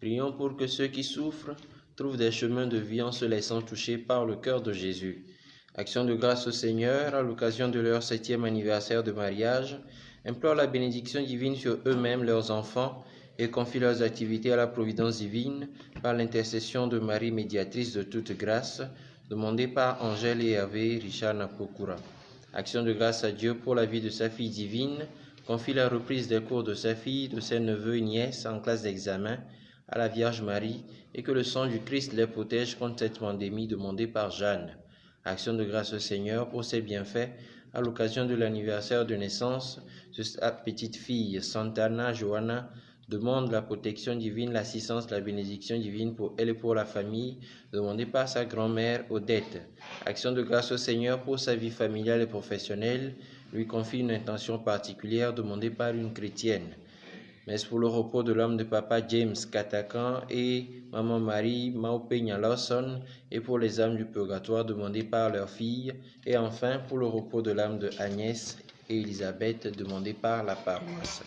Prions pour que ceux qui souffrent trouvent des chemins de vie en se laissant toucher par le cœur de Jésus. Action de grâce au Seigneur, à l'occasion de leur 7e anniversaire de mariage, implore la bénédiction divine sur eux-mêmes, leurs enfants, et confie leurs activités à la providence divine par l'intercession de Marie, médiatrice de toute grâce, demandée par Angèle et Hervé Richard Napokura. Action de grâce à Dieu pour la vie de sa fille divine, confie la reprise des cours de sa fille, de ses neveux et nièces en classe d'examen à la Vierge Marie, et que le sang du Christ les protège contre cette pandémie demandée par Jeanne. Action de grâce au Seigneur pour ses bienfaits à l'occasion de l'anniversaire de naissance de sa petite fille Santana Johanna, demande la protection divine, l'assistance, la bénédiction divine pour elle et pour la famille, demandée par sa grand-mère Odette. Action de grâce au Seigneur pour sa vie familiale et professionnelle, lui confie une intention particulière demandée par une chrétienne. Messe pour le repos de l'âme de Papa James Katakan et Maman Marie Maupenya Lawson, et pour les âmes du purgatoire demandées par leur fille, et enfin pour le repos de l'âme de Agnès et Elisabeth demandées par la paroisse.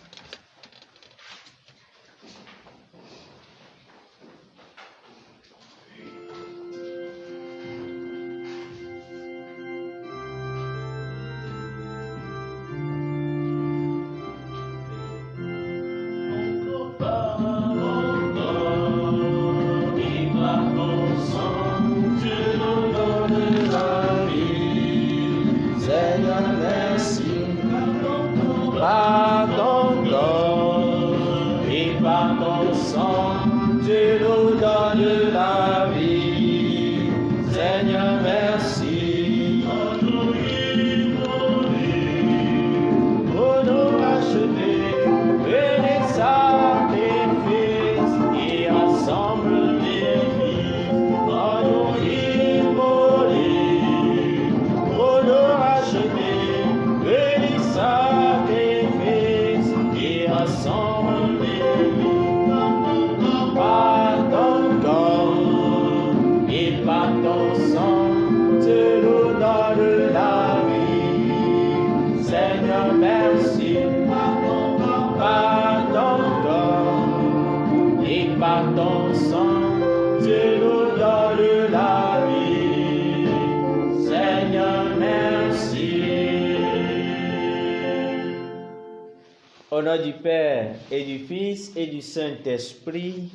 Au nom du Père et du Fils et du Saint-Esprit,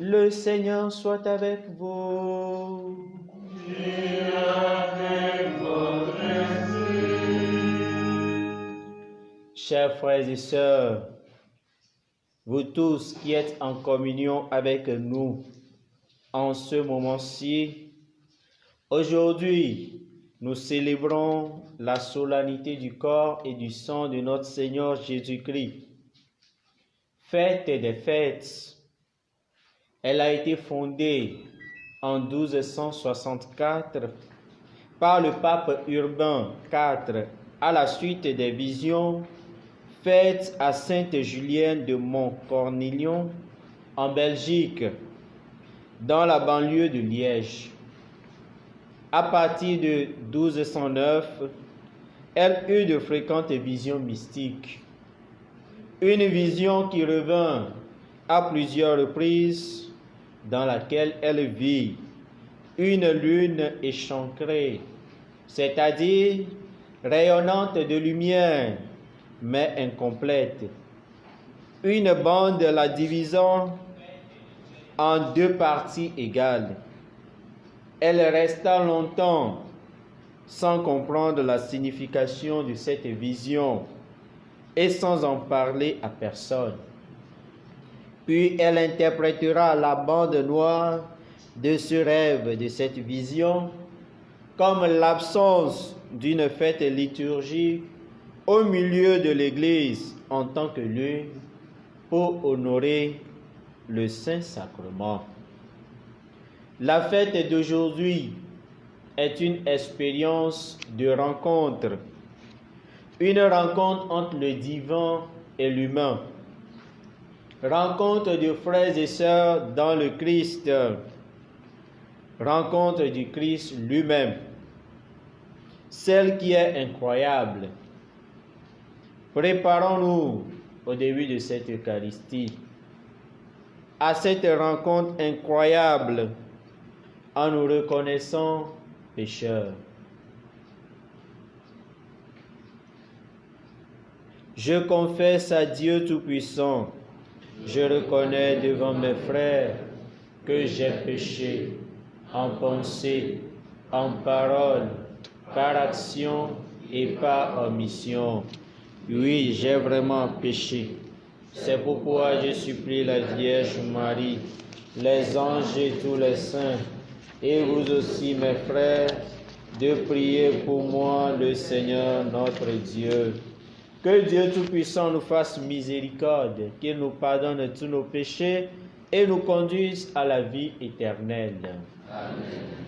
le Seigneur soit avec vous. Et avec votre esprit. Chers frères et sœurs, vous tous qui êtes en communion avec nous en ce moment-ci, aujourd'hui, nous célébrons la solennité du corps et du sang de notre Seigneur Jésus-Christ. Fête des fêtes. Elle a été fondée en 1264 par le pape Urbain IV à la suite des visions faites à Sainte Julienne de Montcornillon en Belgique, dans la banlieue de Liège. À partir de 1209, elle eut de fréquentes visions mystiques. Une vision qui revint à plusieurs reprises, dans laquelle elle vit une lune échancrée, c'est-à-dire rayonnante de lumière, mais incomplète. Une bande la divisant en deux parties égales. Elle resta longtemps sans comprendre la signification de cette vision et sans en parler à personne. Puis elle interprétera la bande noire de ce rêve, de cette vision, comme l'absence d'une fête liturgique au milieu de l'Église en tant que lieu pour honorer le Saint-Sacrement. La fête d'aujourd'hui est une expérience de rencontre, une rencontre entre le divin et l'humain, rencontre de frères et sœurs dans le Christ, rencontre du Christ lui-même, celle qui est incroyable. Préparons-nous au début de cette Eucharistie à cette rencontre incroyable en nous reconnaissant pécheurs. Je confesse à Dieu Tout-Puissant, je reconnais devant mes frères que j'ai péché en pensée, en parole, par action et par omission. Oui, j'ai vraiment péché. C'est pourquoi je supplie la Vierge Marie, les anges et tous les saints, et vous aussi mes frères, de prier pour moi le Seigneur notre Dieu. Que Dieu Tout-Puissant nous fasse miséricorde, qu'il nous pardonne tous nos péchés et nous conduise à la vie éternelle. Amen.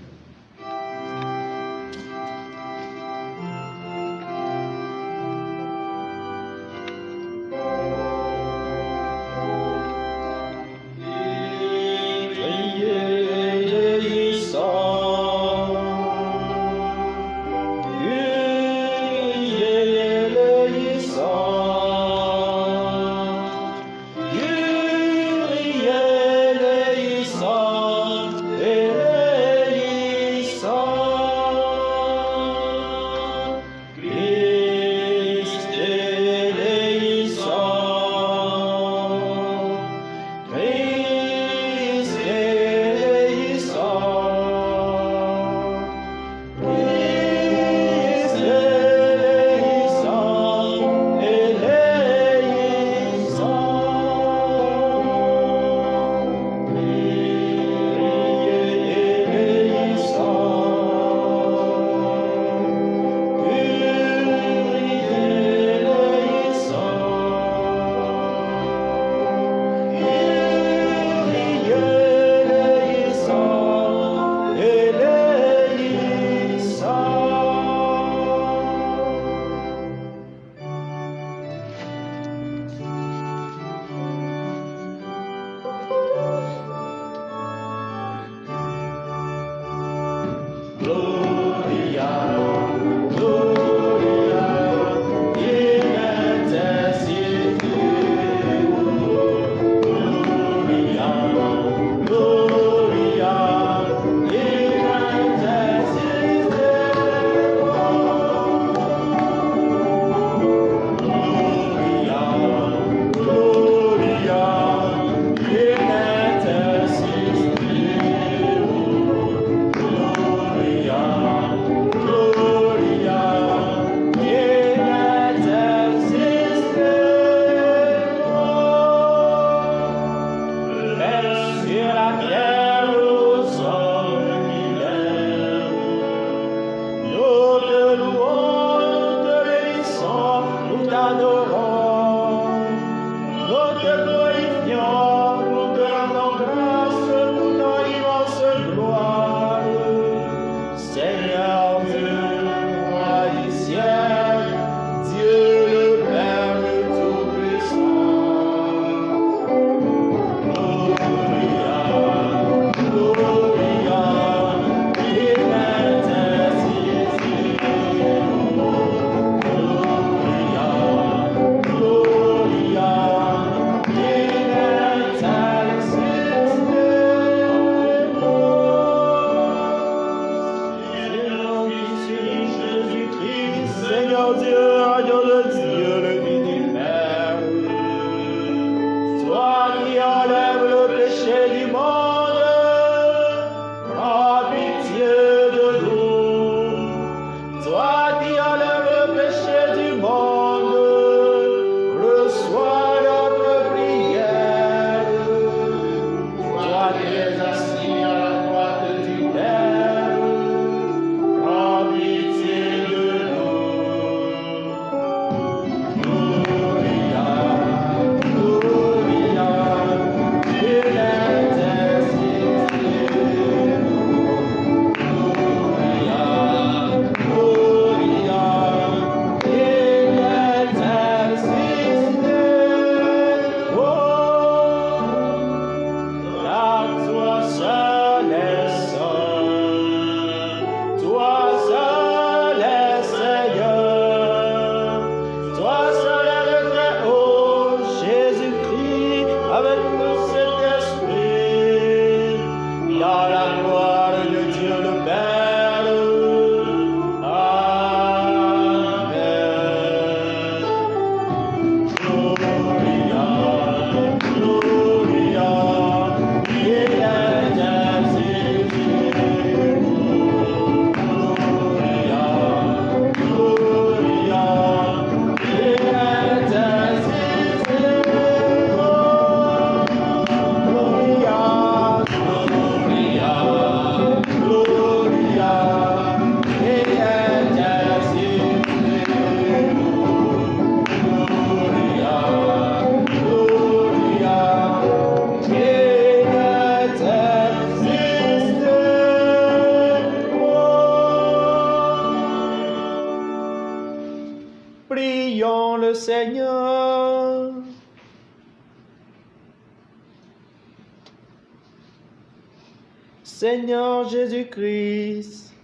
Seigneur Jésus-Christ,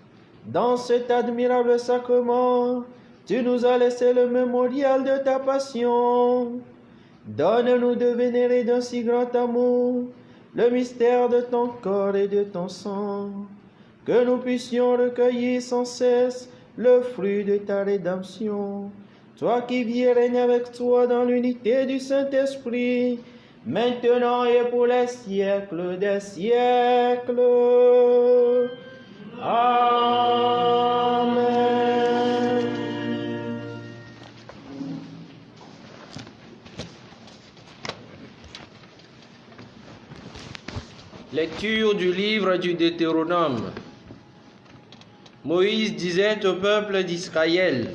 dans cet admirable sacrement, tu nous as laissé le mémorial de ta passion. Donne-nous de vénérer d'un si grand amour le mystère de ton corps et de ton sang, que nous puissions recueillir sans cesse le fruit de ta rédemption. Toi qui vis et règnes avec toi dans l'unité du Saint-Esprit, maintenant et pour les siècles des siècles. Amen. Lecture du livre du Deutéronome. Moïse disait au peuple d'Israël: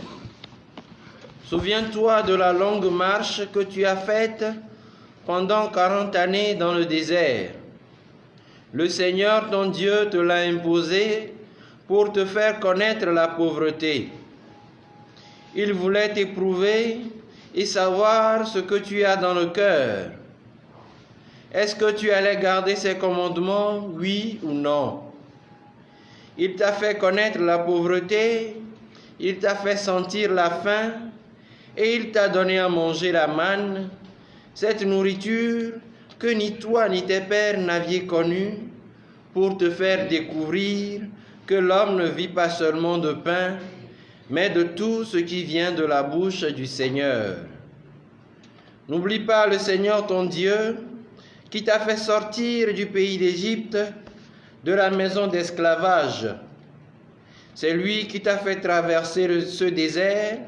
Souviens-toi de la longue marche que tu as faite pendant 40 années dans le désert. Le Seigneur ton Dieu te l'a imposé pour te faire connaître la pauvreté. Il voulait t'éprouver et savoir ce que tu as dans le cœur. Est-ce que tu allais garder ses commandements, oui ou non? Il t'a fait connaître la pauvreté, il t'a fait sentir la faim, et il t'a donné à manger la manne, cette nourriture que ni toi ni tes pères n'aviez connue, pour te faire découvrir que l'homme ne vit pas seulement de pain, mais de tout ce qui vient de la bouche du Seigneur. N'oublie pas le Seigneur ton Dieu, qui t'a fait sortir du pays d'Égypte, de la maison d'esclavage. C'est lui qui t'a fait traverser ce désert,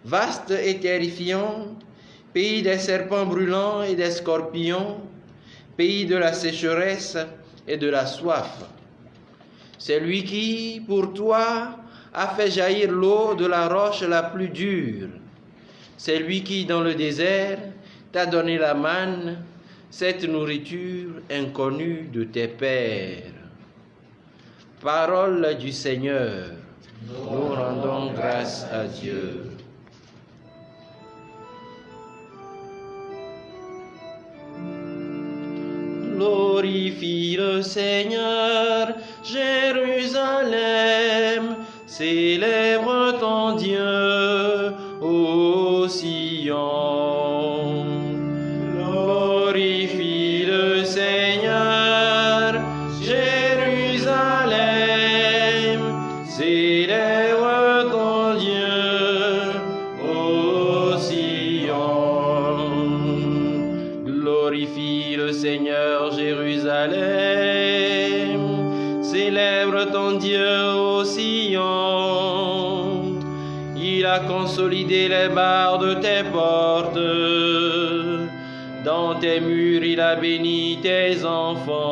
vaste et terrifiant, pays des serpents brûlants et des scorpions, pays de la sécheresse et de la soif. C'est lui qui, pour toi, a fait jaillir l'eau de la roche la plus dure. C'est lui qui, dans le désert, t'a donné la manne, cette nourriture inconnue de tes pères. Parole du Seigneur. Nous rendons grâce à Dieu. Glorifie le Seigneur, Jérusalem, célèbre ton Dieu, ô Sion. Glorifie le Seigneur, Jérusalem, célèbre ton Dieu, ô Sion. Glorifie le Seigneur, Jérusalem, célèbre ton Dieu, ô Sion. Il a consolidé les barres de tes portes. Dans tes murs, il a béni tes enfants.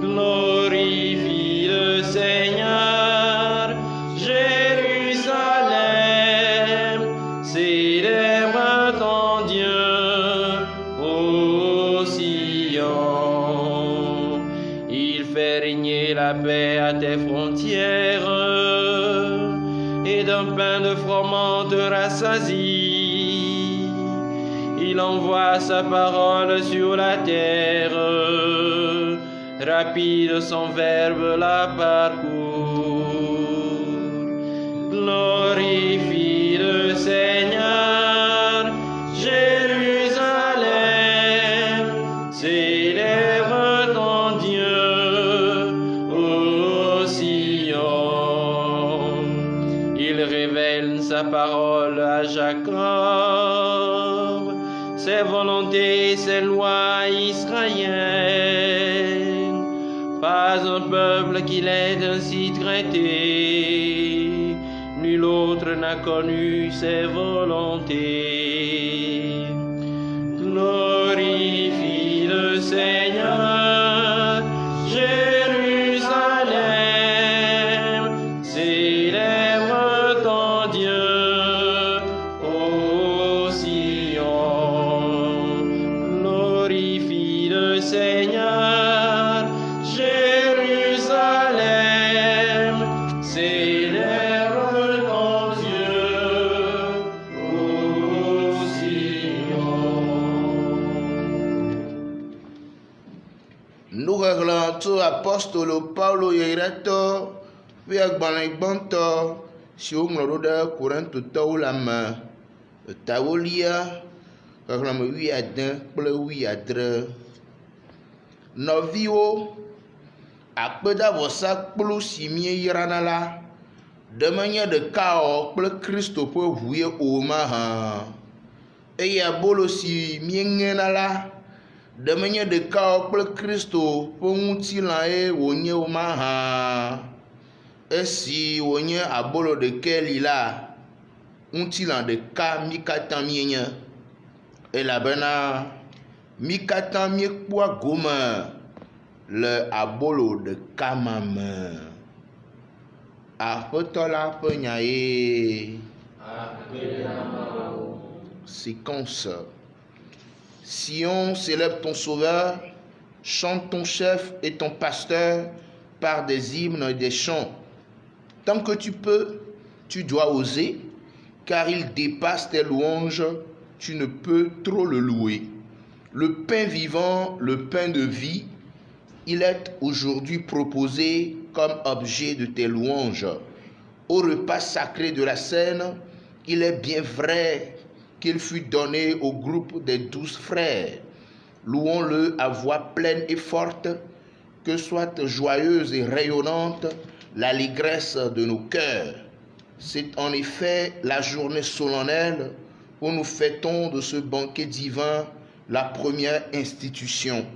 Glorifie le Seigneur, Jérusalem, célèbre ton Dieu, ô Sion. Il fait régner la paix à tes frontières, et d'un pain de froment te rassasie. Il envoie sa parole sur la terre, rapide son verbe la parcourt. Glorifie le Seigneur, Jérusalem, célèbre ton Dieu, ô Sion. Il révèle sa parole à Jacob, ses volontés, ses lois à Israël. Pas un peuple qui l'ait ainsi traité, nul autre n'a connu ses volontés. Glorifie le Seigneur, Jérusalem, célèbre ton Dieu, ô Sion. Glorifie le Seigneur, Jérusalem, célèbre ton Dieu, ô Sion. Nous réglons tout apostolo Paulo Yereto, puis agbanegbanto, si on me rôde courant tout au la main. Taolia, réglons 8 à 1, pour 8 à 3. Novio, akpeda vosa kplu si mie yirana la, de manière de kao kple Christo peut vouer au maha. Et ya bolo si mie ngena la, de manière de kao kple Christo peut mouti la e wonye au maha. Et si wonye abolo de keli la, mouti la de ka mikatan mienya. Et la bena mikatan mie kwa goma. Le abolo de kamame. Apotola penyae. Séquence. Sion, célèbre ton sauveur, chante ton chef et ton pasteur par des hymnes et des chants. Tant que tu peux, tu dois oser, car il dépasse tes louanges, tu ne peux trop le louer. Le pain vivant, le pain de vie, il est aujourd'hui proposé comme objet de tes louanges. Au repas sacré de la scène, il est bien vrai qu'il fut donné au groupe des 12 frères. Louons-le à voix pleine et forte, que soit joyeuse et rayonnante l'allégresse de nos cœurs. C'est en effet la journée solennelle où nous fêtons de ce banquet divin la première institution.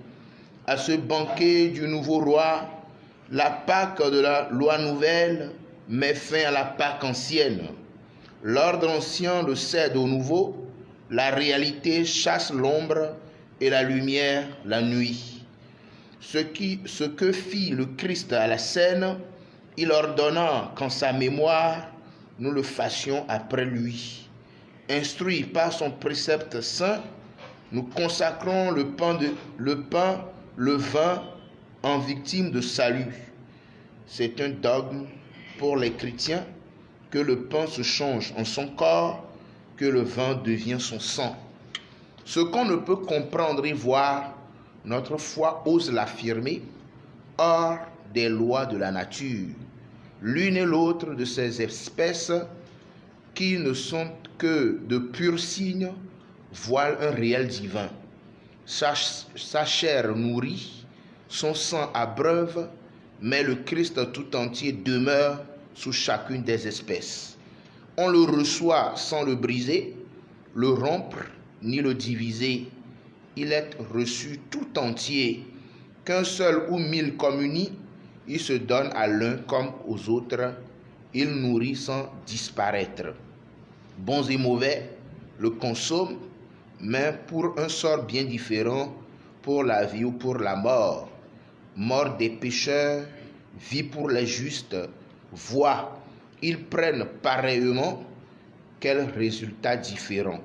À ce banquet du nouveau roi, la Pâque de la loi nouvelle met fin à la Pâque ancienne. L'ordre ancien le cède au nouveau, la réalité chasse l'ombre et la lumière la nuit. Ce que fit le Christ à la scène, il ordonna qu'en sa mémoire, nous le fassions après lui. Instruits par son précepte saint, nous consacrons le vin en victime de salut. C'est un dogme pour les chrétiens que le pain se change en son corps, que le vin devient son sang. Ce qu'on ne peut comprendre et voir, notre foi ose l'affirmer, hors des lois de la nature. L'une et l'autre de ces espèces, qui ne sont que de purs signes, voilent un réel divin. Sa chair nourrit, son sang abreuve, mais le Christ tout entier demeure sous chacune des espèces. On le reçoit sans le briser, le rompre, ni le diviser. Il est reçu tout entier, qu'un seul ou 1000 communient, il se donne à l'un comme aux autres, il nourrit sans disparaître. Bons et mauvais le consomment, mais pour un sort bien différent, pour la vie ou pour la mort. Mort des pécheurs, vie pour les justes, vois, ils prennent pareillement, quel résultat différent.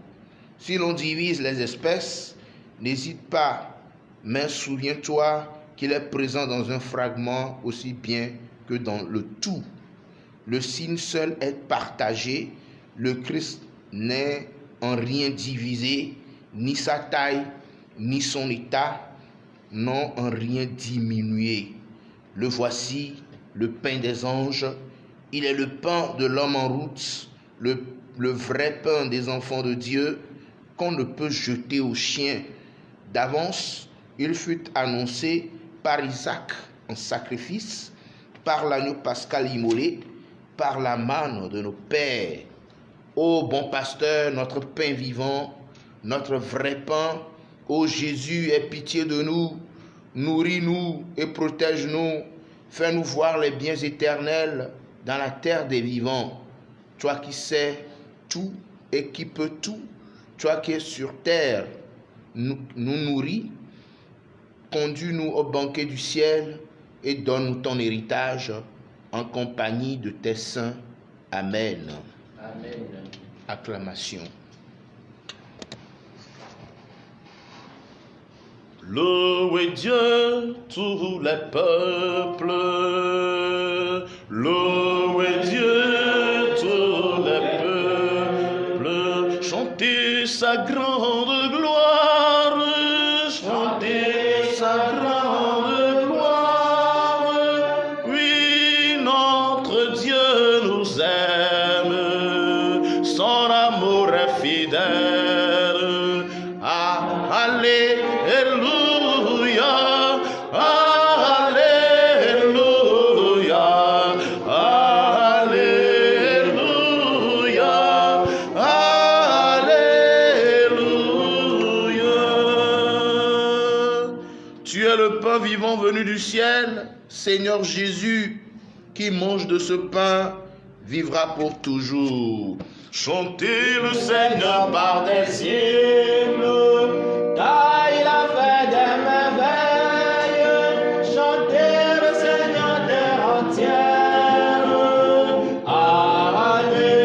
Si l'on divise les espèces, n'hésite pas, mais souviens-toi qu'il est présent dans un fragment aussi bien que dans le tout. Le signe seul est partagé, le Christ n'est en rien divisé, ni sa taille, ni son état, n'ont en rien diminué. Le voici, le pain des anges, il est le pain de l'homme en route, le vrai pain des enfants de Dieu, qu'on ne peut jeter aux chiens. D'avance, il fut annoncé par Isaac en sacrifice, par l'agneau pascal immolé, par la manne de nos pères. Ô bon pasteur, notre pain vivant, notre vrai pain, ô Jésus, aie pitié de nous, nourris-nous et protège-nous, fais-nous voir les biens éternels dans la terre des vivants. Toi qui sais tout et qui peux tout, toi qui es sur terre, nous nourris, conduis-nous au banquet du ciel et donne-nous ton héritage en compagnie de tes saints. Amen. Amen. Acclamation. Louez Dieu, tous les peuples. Louez Dieu, tous les peuples. Chantez sa grande gloire. Chantez sa grande Tu es le pain vivant venu du ciel. Seigneur Jésus, qui mange de ce pain, vivra pour toujours. Chantez le Seigneur par des hymnes, car il a fait des merveilles. Chantez le Seigneur terre entière. Alléluia,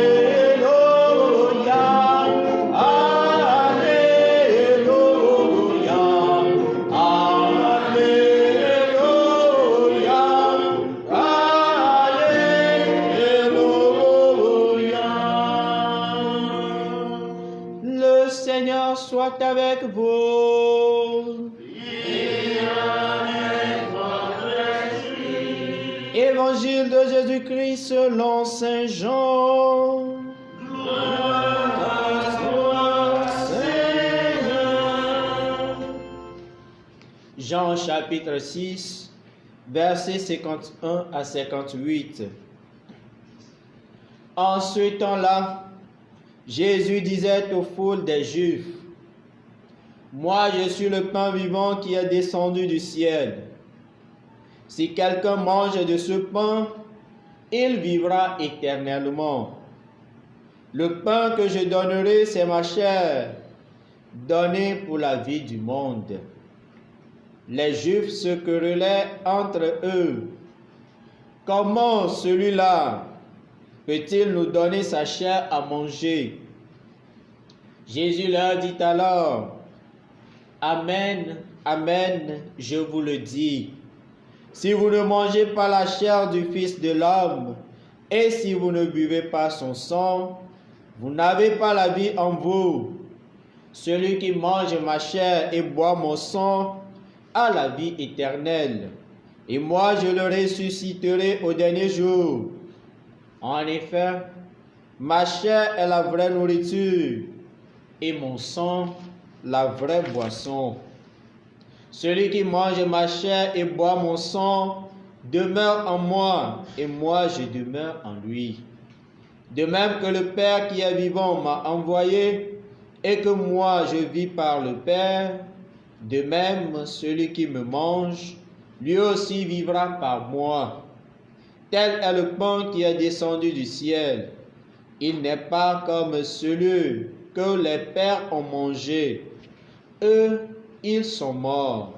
Alléluia, Alléluia, Alléluia. Le Seigneur soit avec vous. Évangile de Jésus-Christ selon Saint Jean. Gloire à toi, Seigneur. Jean chapitre 6, versets 51 à 58. En ce temps-là, Jésus disait aux foules des Juifs, « Moi, je suis le pain vivant qui est descendu du ciel. Si quelqu'un mange de ce pain, il vivra éternellement. Le pain que je donnerai, c'est ma chair, donnée pour la vie du monde. » Les Juifs se querellaient entre eux. « Comment celui-là peut-il nous donner sa chair à manger? » Jésus leur dit alors, « Amen, amen, je vous le dis. Si vous ne mangez pas la chair du Fils de l'homme, et si vous ne buvez pas son sang, vous n'avez pas la vie en vous. Celui qui mange ma chair et boit mon sang a la vie éternelle, et moi je le ressusciterai au dernier jour. En effet, ma chair est la vraie nourriture, et mon sang la vraie boisson. Celui qui mange ma chair et boit mon sang demeure en moi, et moi je demeure en lui. De même que le Père qui est vivant m'a envoyé, et que moi je vis par le Père, de même celui qui me mange, lui aussi vivra par moi. Tel est le pain qui est descendu du ciel. Il n'est pas comme celui que les pères ont mangé. Eux, ils sont morts.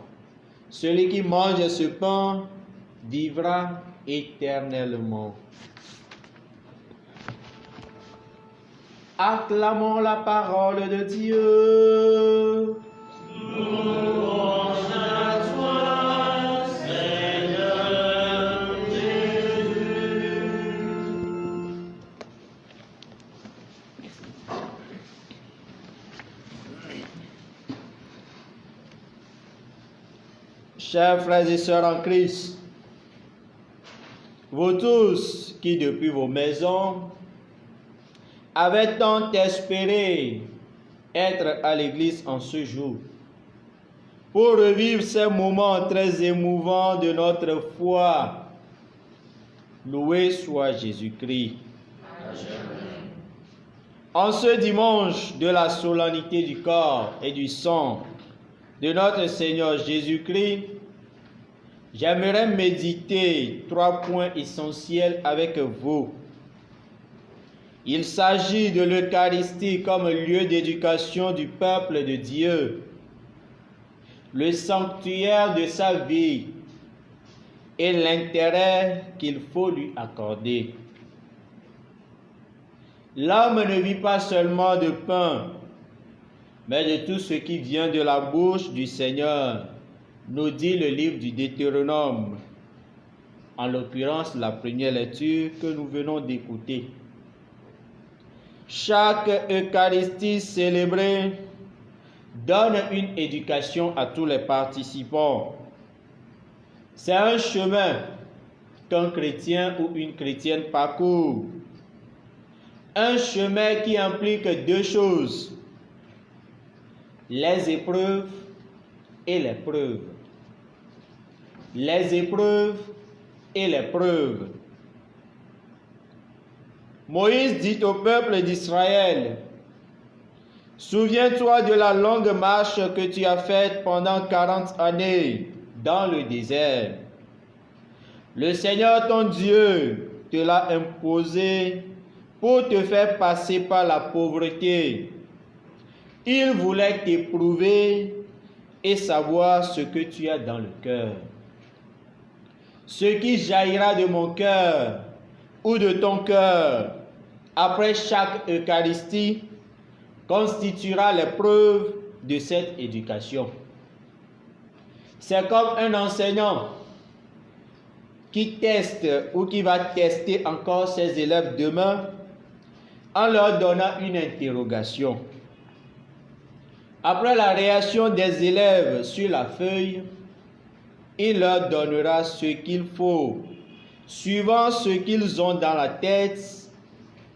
Celui qui mange ce pain vivra éternellement. Acclamons la parole de Dieu. Louange à toi, Seigneur Jésus. Chers frères et sœurs en Christ, vous tous qui depuis vos maisons avez tant espéré être à l'église en ce jour, pour revivre ces moments très émouvants de notre foi, loué soit Jésus-Christ. En ce dimanche de la solennité du corps et du sang de notre Seigneur Jésus-Christ, j'aimerais méditer 3 points essentiels avec vous. Il s'agit de l'Eucharistie comme lieu d'éducation du peuple de Dieu, le sanctuaire de sa vie et l'intérêt qu'il faut lui accorder. L'homme ne vit pas seulement de pain, mais de tout ce qui vient de la bouche du Seigneur, nous dit le livre du Deutéronome, en l'occurrence la première lecture que nous venons d'écouter. Chaque Eucharistie célébrée donne une éducation à tous les participants. C'est un chemin qu'un chrétien ou une chrétienne parcourt. Un chemin qui implique 2 choses, les épreuves et les preuves. Les épreuves et les preuves. Moïse dit au peuple d'Israël, « Souviens-toi de la longue marche que tu as faite pendant 40 années dans le désert. Le Seigneur ton Dieu te l'a imposé pour te faire passer par la pauvreté. Il voulait t'éprouver et savoir ce que tu as dans le cœur. Ce qui jaillira de mon cœur ou de ton cœur après chaque Eucharistie constituera l'épreuve de cette éducation. C'est comme un enseignant qui teste ou qui va tester encore ses élèves demain en leur donnant une interrogation. Après la réaction des élèves sur la feuille, il leur donnera ce qu'il faut, suivant ce qu'ils ont dans la tête,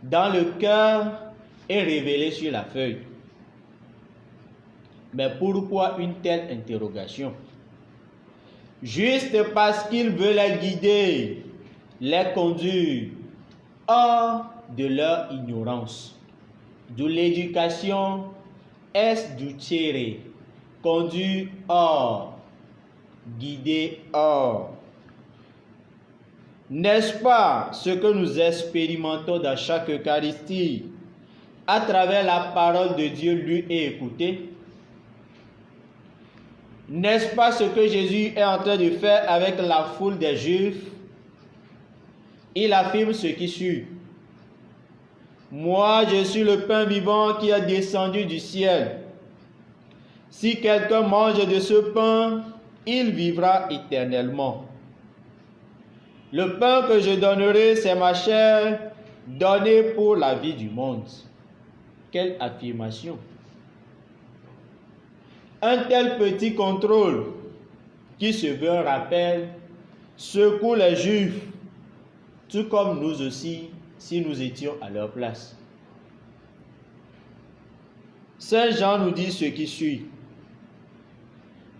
dans le cœur et révélé sur la feuille. Mais pourquoi une telle interrogation? Juste parce qu'il veut les guider, les conduire hors de leur ignorance. D'où l'éducation est ducere, conduire hors, guider hors. N'est-ce pas ce que nous expérimentons dans chaque Eucharistie à travers la parole de Dieu lue et écoutée? N'est-ce pas ce que Jésus est en train de faire avec la foule des Juifs? Il affirme ce qui suit. Moi, je suis le pain vivant qui est descendu du ciel. Si quelqu'un mange de ce pain, il vivra éternellement. Le pain que je donnerai, c'est ma chair, donnée pour la vie du monde. Quelle affirmation! Un tel petit contrôle, qui se veut un rappel, secoue les Juifs, tout comme nous aussi, si nous étions à leur place. Saint Jean nous dit ce qui suit.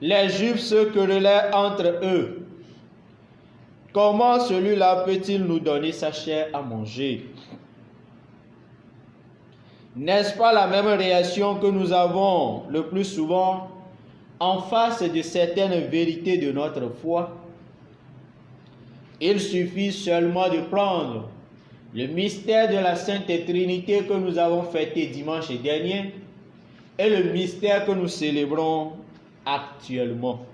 Les Juifs se querellaient entre eux. Comment celui-là peut-il nous donner sa chair à manger? N'est-ce pas la même réaction que nous avons le plus souvent en face de certaines vérités de notre foi? Il suffit seulement de prendre le mystère de la Sainte Trinité que nous avons fêté dimanche dernier et le mystère que nous célébrons actuellement.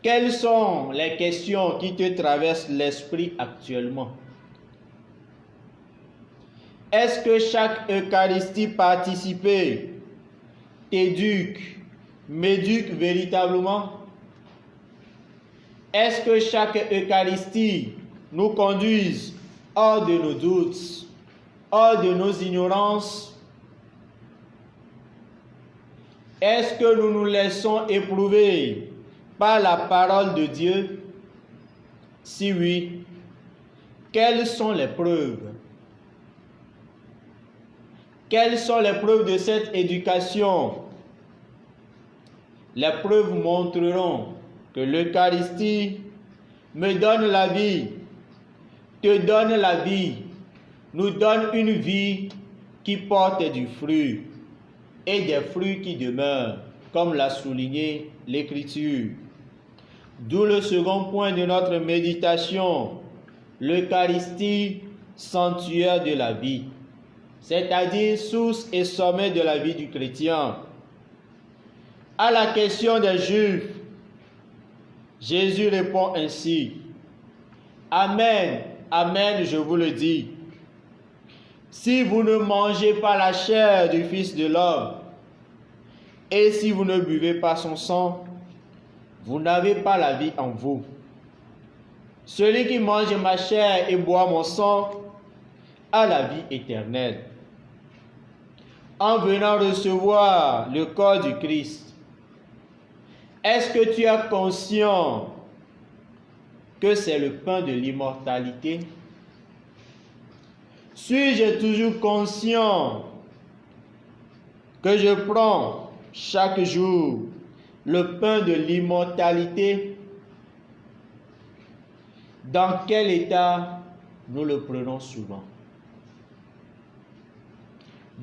Quelles sont les questions qui te traversent l'esprit actuellement? Est-ce que chaque Eucharistie participée t'éduque, m'éduque véritablement? Est-ce que chaque Eucharistie nous conduise hors de nos doutes, hors de nos ignorances? Est-ce que nous nous laissons éprouver par la parole de Dieu? Si oui, quelles sont les preuves? Quelles sont les preuves de cette éducation? Les preuves montreront que l'Eucharistie me donne la vie, te donne la vie, nous donne une vie qui porte du fruit et des fruits qui demeurent, comme l'a souligné l'Écriture. D'où le second point de notre méditation, l'Eucharistie, sanctuaire de la vie, c'est-à-dire source et sommet de la vie du chrétien. À la question des Juifs, Jésus répond ainsi: Amen, Amen, je vous le dis. Si vous ne mangez pas la chair du Fils de l'homme, et si vous ne buvez pas son sang, vous n'avez pas la vie en vous. Celui qui mange ma chair et boit mon sang a la vie éternelle. En venant recevoir le corps du Christ, est-ce que tu es conscient que c'est le pain de l'immortalité? Suis-je toujours conscient que je prends chaque jour le pain de l'immortalité? Dans quel état nous le prenons souvent?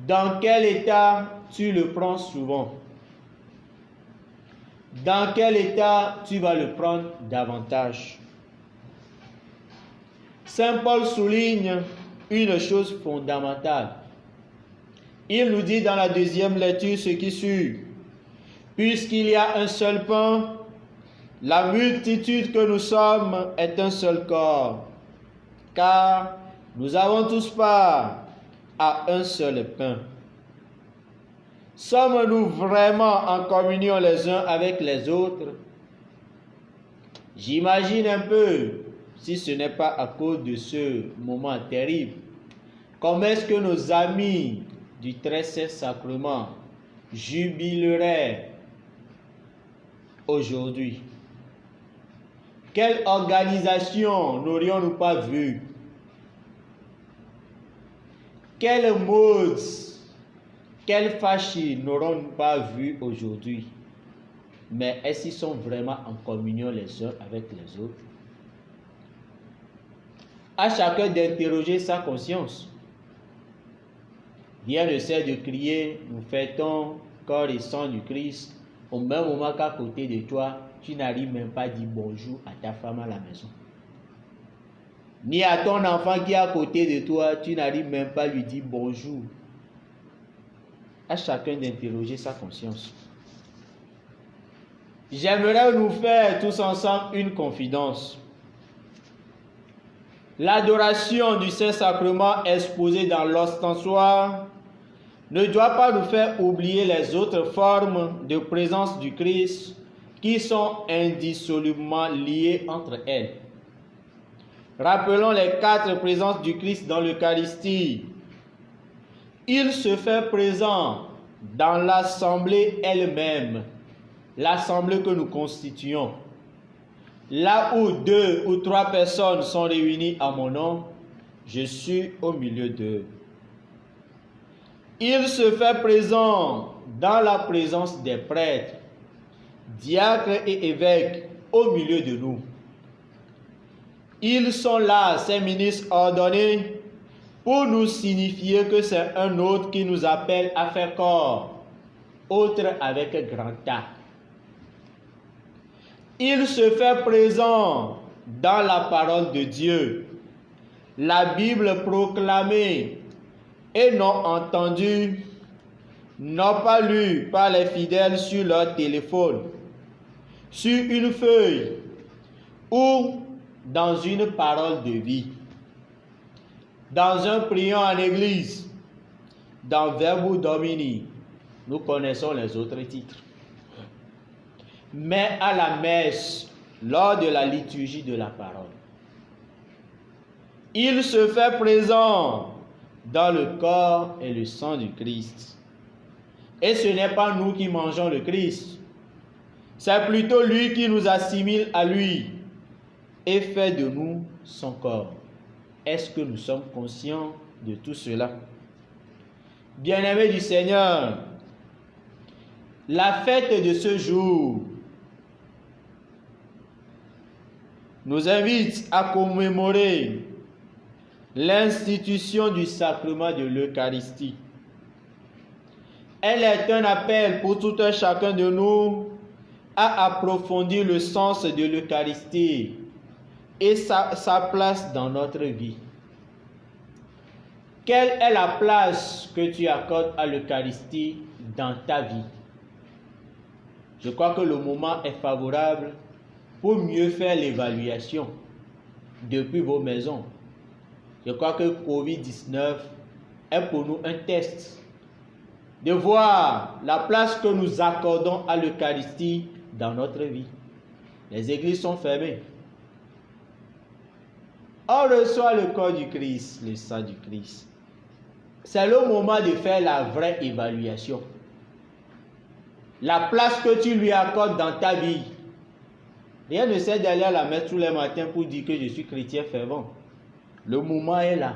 Dans quel état tu le prends souvent? dans quel état tu vas le prendre davantage? Saint Paul souligne une chose fondamentale. Il nous dit dans la deuxième lecture ce qui suit. Puisqu'il y a un seul pain, la multitude que nous sommes est un seul corps, car nous avons tous part à un seul pain. Sommes-nous vraiment en communion les uns avec les autres? J'imagine un peu, si ce n'est pas à cause de ce moment terrible, comment est-ce que nos amis du très saint sacrement jubileraient aujourd'hui? Quelle organisation n'aurions-nous pas vue? Quelle mode, quelle fâchis n'aurons-nous pas vu aujourd'hui? Mais est-ce qu'ils sont vraiment en communion les uns avec les autres? À chacun d'interroger sa conscience. Rien ne sert de crier, nous fêtons corps et sang du Christ, au même moment qu'à côté de toi, tu n'arrives même pas à dire bonjour à ta femme à la maison. Ni à ton enfant qui est à côté de toi, tu n'arrives même pas à lui dire bonjour. À chacun d'interroger sa conscience. J'aimerais nous faire tous ensemble une confidence. L'adoration du Saint-Sacrement exposée dans l'ostensoir ne doit pas nous faire oublier les autres formes de présence du Christ qui sont indissolublement liées entre elles. Rappelons les 4 présences du Christ dans l'Eucharistie. Il se fait présent dans l'assemblée elle-même, l'assemblée que nous constituons. Là où 2 ou 3 personnes sont réunies à mon nom, je suis au milieu d'eux. Il se fait présent dans la présence des prêtres, diacres et évêques au milieu de nous. Ils sont là, ces ministres ordonnés, pour nous signifier que c'est un autre qui nous appelle à faire corps, autre avec grand A. Il se fait présent dans la parole de Dieu, la Bible proclamée et non entendue, non pas lue par les fidèles sur leur téléphone, sur une feuille ou dans une parole de vie, dans un priant en église, dans Verbum Domini. Nous connaissons les autres titres. Mais à la messe, lors de la liturgie de la parole, il se fait présent dans le corps et le sang du Christ. Et ce n'est pas nous qui mangeons le Christ, c'est plutôt lui qui nous assimile à lui et fait de nous son corps. Est-ce que nous sommes conscients de tout cela? Bien-aimés du Seigneur, la fête de ce jour nous invite à commémorer l'institution du sacrement de l'Eucharistie. Elle est un appel pour tout un chacun de nous à approfondir le sens de l'Eucharistie et sa place dans notre vie. Quelle est la place que tu accordes à l'Eucharistie dans ta vie? Je crois que le moment est favorable pour mieux faire l'évaluation depuis vos maisons. Je crois que Covid-19 est pour nous un test de voir la place que nous accordons à l'Eucharistie dans notre vie. Les églises sont fermées. On reçoit le corps du Christ, le sang du Christ. C'est le moment de faire la vraie évaluation. La place que tu lui accordes dans ta vie. Rien ne sert d'aller à la messe tous les matins pour dire que je suis chrétien fervent. Le moment est là.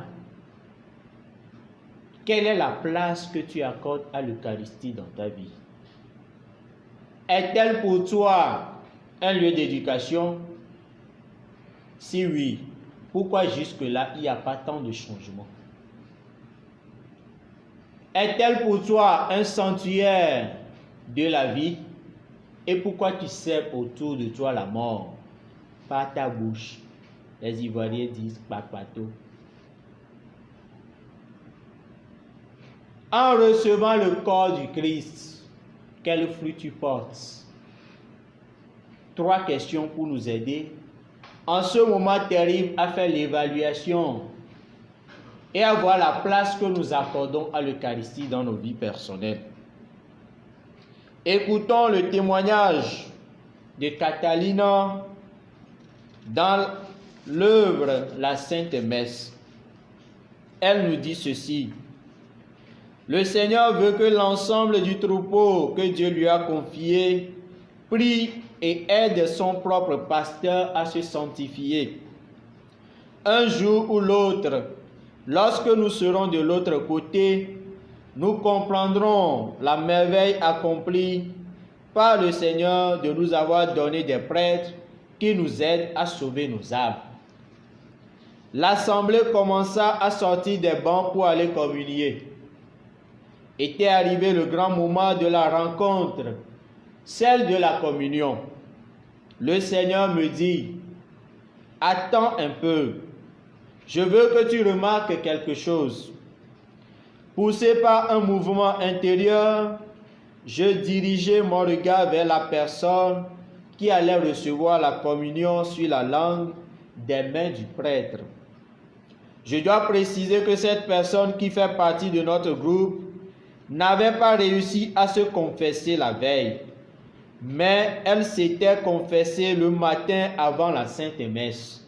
Quelle est la place que tu accordes à l'Eucharistie dans ta vie? Est-elle pour toi un lieu d'éducation? Si oui, pourquoi jusque-là il n'y a pas tant de changements? Est-elle pour toi un sanctuaire de la vie? Et pourquoi tu sèmes autour de toi la mort? Par ta bouche. Les Ivoiriens disent papato. En recevant le corps du Christ, quel fruit tu portes? 3 questions pour nous aider en ce moment terrible à faire l'évaluation et à voir la place que nous accordons à l'Eucharistie dans nos vies personnelles. Écoutons le témoignage de Catalina dans l'œuvre La Sainte Messe. Elle nous dit ceci: le Seigneur veut que l'ensemble du troupeau que Dieu lui a confié prie et aide son propre pasteur à se sanctifier. Un jour ou l'autre, lorsque nous serons de l'autre côté, nous comprendrons la merveille accomplie par le Seigneur de nous avoir donné des prêtres qui nous aident à sauver nos âmes. L'assemblée commença à sortir des bancs pour aller communier. Était arrivé le grand moment de la rencontre, celle de la communion. Le Seigneur me dit: attends un peu, je veux que tu remarques quelque chose. Poussé par un mouvement intérieur, je dirigeai mon regard vers la personne qui allait recevoir la communion sur la langue des mains du prêtre. Je dois préciser que cette personne qui fait partie de notre groupe n'avait pas réussi à se confesser la veille, mais elle s'était confessée le matin avant la Sainte Messe.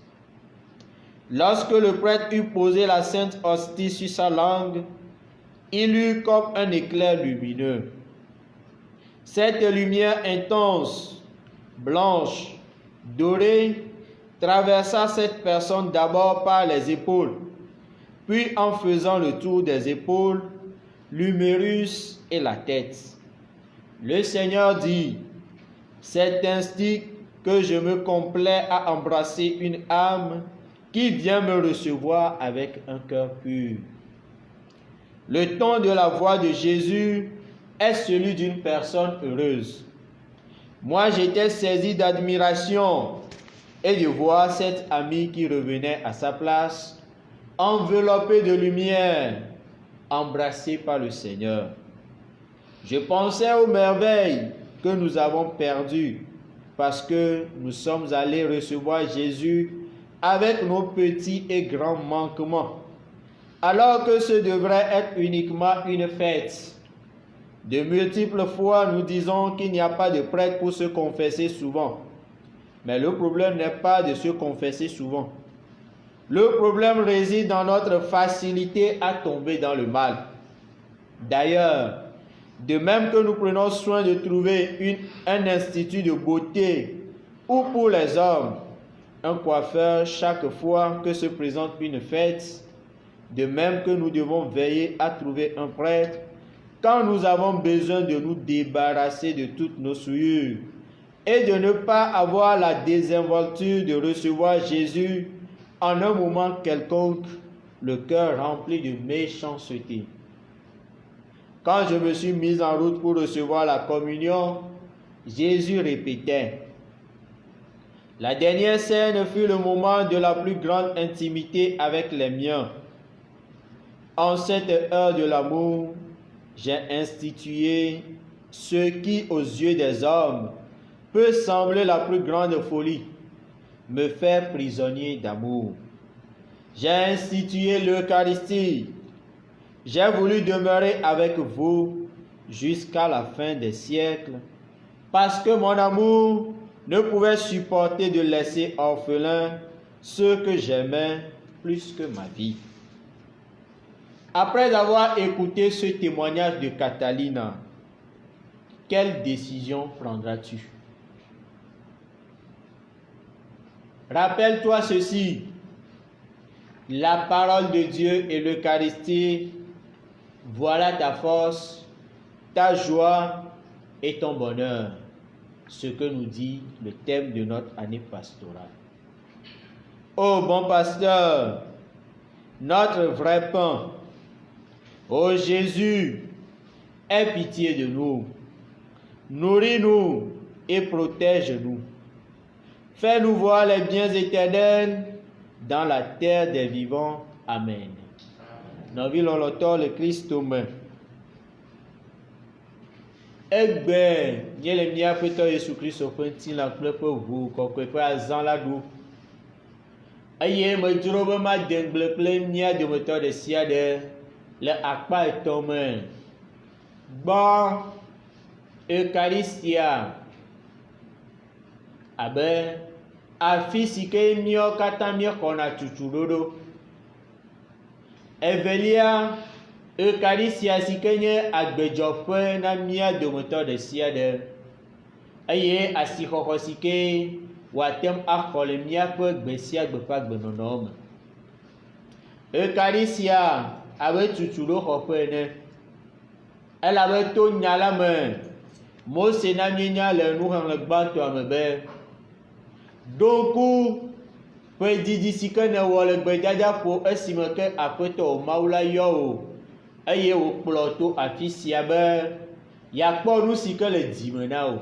Lorsque le prêtre eut posé la Sainte Hostie sur sa langue, il eut comme un éclair lumineux. Cette lumière intense, blanche, dorée, traversa cette personne d'abord par les épaules, puis en faisant le tour des épaules, l'humérus et la tête. Le Seigneur dit: c'est ainsi que je me complais à embrasser une âme qui vient me recevoir avec un cœur pur. Le ton de la voix de Jésus est celui d'une personne heureuse. Moi, j'étais saisi d'admiration et de voir cette amie qui revenait à sa place, enveloppée de lumière, embrassée par le Seigneur. Je pensais aux merveilles que nous avons perdues parce que nous sommes allés recevoir Jésus avec nos petits et grands manquements, alors que ce devrait être uniquement une fête. De multiples fois, nous disons qu'il n'y a pas de prêtre pour se confesser souvent. Mais le problème n'est pas de se confesser souvent. Le problème réside dans notre facilité à tomber dans le mal. D'ailleurs, de même que nous prenons soin de trouver un institut de beauté ou pour les hommes, un coiffeur chaque fois que se présente une fête, de même que nous devons veiller à trouver un prêtre quand nous avons besoin de nous débarrasser de toutes nos souillures et de ne pas avoir la désinvolture de recevoir Jésus en un moment quelconque, le cœur rempli de méchanceté. Quand je me suis mis en route pour recevoir la communion, Jésus répétait: la dernière scène fut le moment de la plus grande intimité avec les miens. En cette heure de l'amour, j'ai institué ce qui, aux yeux des hommes, peut sembler la plus grande folie, me faire prisonnier d'amour. J'ai institué l'Eucharistie. J'ai voulu demeurer avec vous jusqu'à la fin des siècles, parce que mon amour ne pouvait supporter de laisser orphelins ceux que j'aimais plus que ma vie. Après avoir écouté ce témoignage de Catalina, quelle décision prendras-tu? Rappelle-toi ceci: la parole de Dieu et l'Eucharistie, voilà ta force, ta joie et ton bonheur. Ce que nous dit le thème de notre année pastorale. Ô bon pasteur, notre vrai pain, ô Jésus, aie pitié de nous, nourris-nous et protège-nous. Fais-nous voir les biens éternels dans la terre des vivants. Amen. Nous vivons l'auteur le Christ humain. Egbe, nye le mia peto Yesu Christ au fenti la kple pe ʋu kɔkɔe ƒe azã la ɖo. Eye medzro be ma dengble kple mia dometɔ ɖe sia ɖe le akpa etɔ̃ me. Gbɔ Eucharistia abe afi si ke míawo katã míexɔna tutuɖoɖo. Evelia, Eucharistia si ke nye agbedzɔƒe na mía dometɔ ɖe sia ɖe eye asixɔxɔ si ke wòatem axɔ le míaƒe gbe sia gbe ƒe agbenɔnɔ me. Eucharistia abe tutuɖoxɔƒe ene, elabe to nya la me Mose na míenya le nuxlẽxlẽ gbãtɔa me be ɖo ŋku ƒe didi si ke nèwɔ le gbedadaƒo esime ke Aƒetɔ Mawu la yɔ wò eye wòkplɔ to afi sia be yeakpɔ nu si ke le dzime na wò.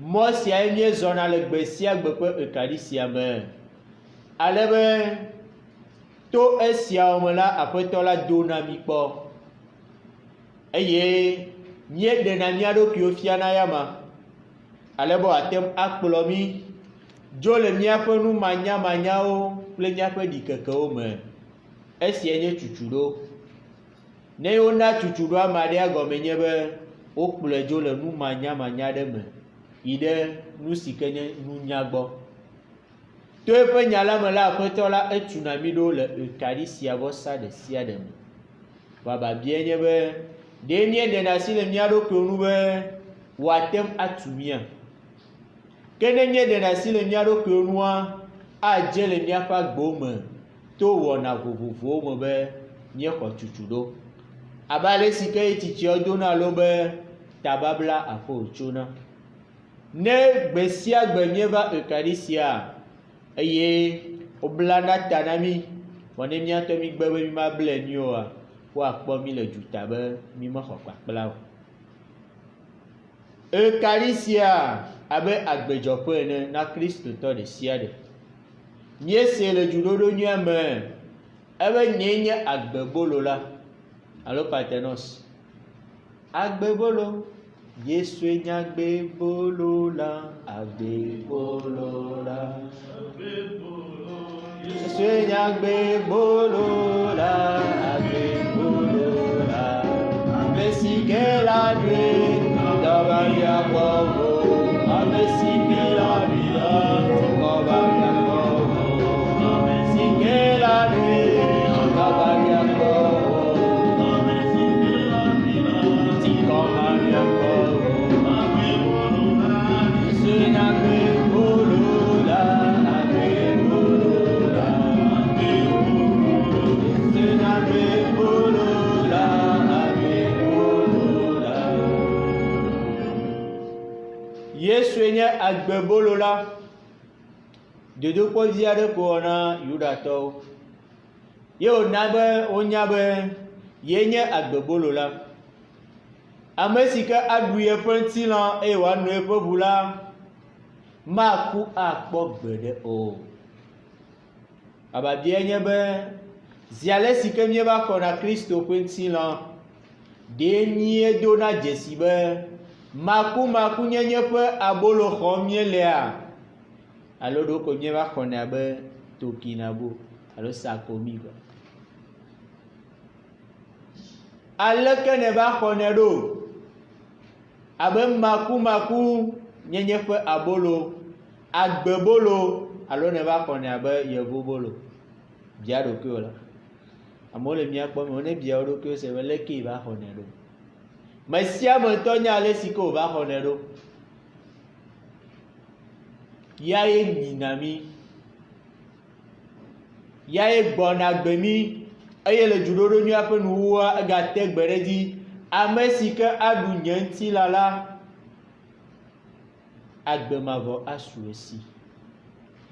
Mɔ siae míezɔna le gbe sia gbe ƒe Eucharistia me. Ale be to esiawo me la Aƒetɔ la do na mí kpɔ eye míeɖena mía ɖokuiwo fia na ya ma. Ale be wòatem akplɔ mí dzo le míaƒe nu manyamanyawo kple míaƒe ɖikekewo me. Esia nye tutuɖo. Ne wona tutuɖo ame aɖea gɔme nye be wokplɔe dzo le nu manyamanya ɖe me yi ɖe nu si ke nye nunya gbɔ. To eƒe nya la me la Aƒetɔ la etuna mí ɖo le Eucharistia vɔsa ɖe sia ɖe me. Bababia nye be ɖe míeɖena asi le mía ɖokuiwo nu be wòatem atu mía. Ke ne míeɖena asi le mía ɖokuiwo nua, adze le míaƒe agbewo me to wɔna vovovowo me be míexɔ tutuɖo. Abe ale si ke tsitsiawo dona lo be tababla aƒe wòtsona. Ne gbe sia gbe míeva Eucharistia eye woblana ta na mí, vɔ ne míatɔ mí gbe be mí mablɛ mí oa, woakpɔ mí le dzuta be mí mexɔ kpakpla o. Eucharistia abe agbedzɔƒe ene na Kristotɔ ɖe sia ɖe. Míese le dzuɖoɖo nyuia me ebe nye nye agbebolo la alo patenos. Agbebolo, Yesue nye agbebolo la, agbebolo la. Yesue nye agbebolo la, agbebolo la. Ame si ke la ɖoe dɔba ya gbɔwo, ame si ke la ɖoe dɔba ya gbɔwo, ame si ke la ɖoe dɔba ya gbɔwo, ame si ke la ɖoe dɔba ya gbɔwo. Yesue nye agbebolo la, agbebolo la, Yesue nye agbebolo la, agbebolo la. Yesue nye agbebolo la. Dodokpɔvi aɖe ko wɔna Yudatɔwo. Ye wòna be wonya be ye nye agbebolo la. Ame si ke aɖu yeƒe ŋutilã eye wòano yeƒe ʋu la maku akpɔ gbeɖe o. Ababia nye be zi ale si ke míeva xɔna Kristo ƒe ŋutilã, ɖe míedona dzesi be makumaku nyenye ƒe abolo xɔm míelea alo ɖoko míeva xɔnɛ abe tokinabo alo sakomi gbe. Aleke ne va xɔnɛ ɖo abe makumaku nyenye ƒe abolo, agbebolo alo ne va xɔnɛ abe yevobolo. Bia ɖokuiwo la. Amewo le míakpɔ me ne bia wo ɖokuiwo se be leke va xɔnɛ ɖo. Me sia me ŋutɔ nya ale si ke wòva xɔnɛ ɖo. Yae nyina mí, yae gbɔna gbe mí eye le dzuɖoɖo nyuia ƒe nuwua egate gbe ɖe dzi. Ame si ke aɖu nye ŋutilã la, agbemavɔ asu esi.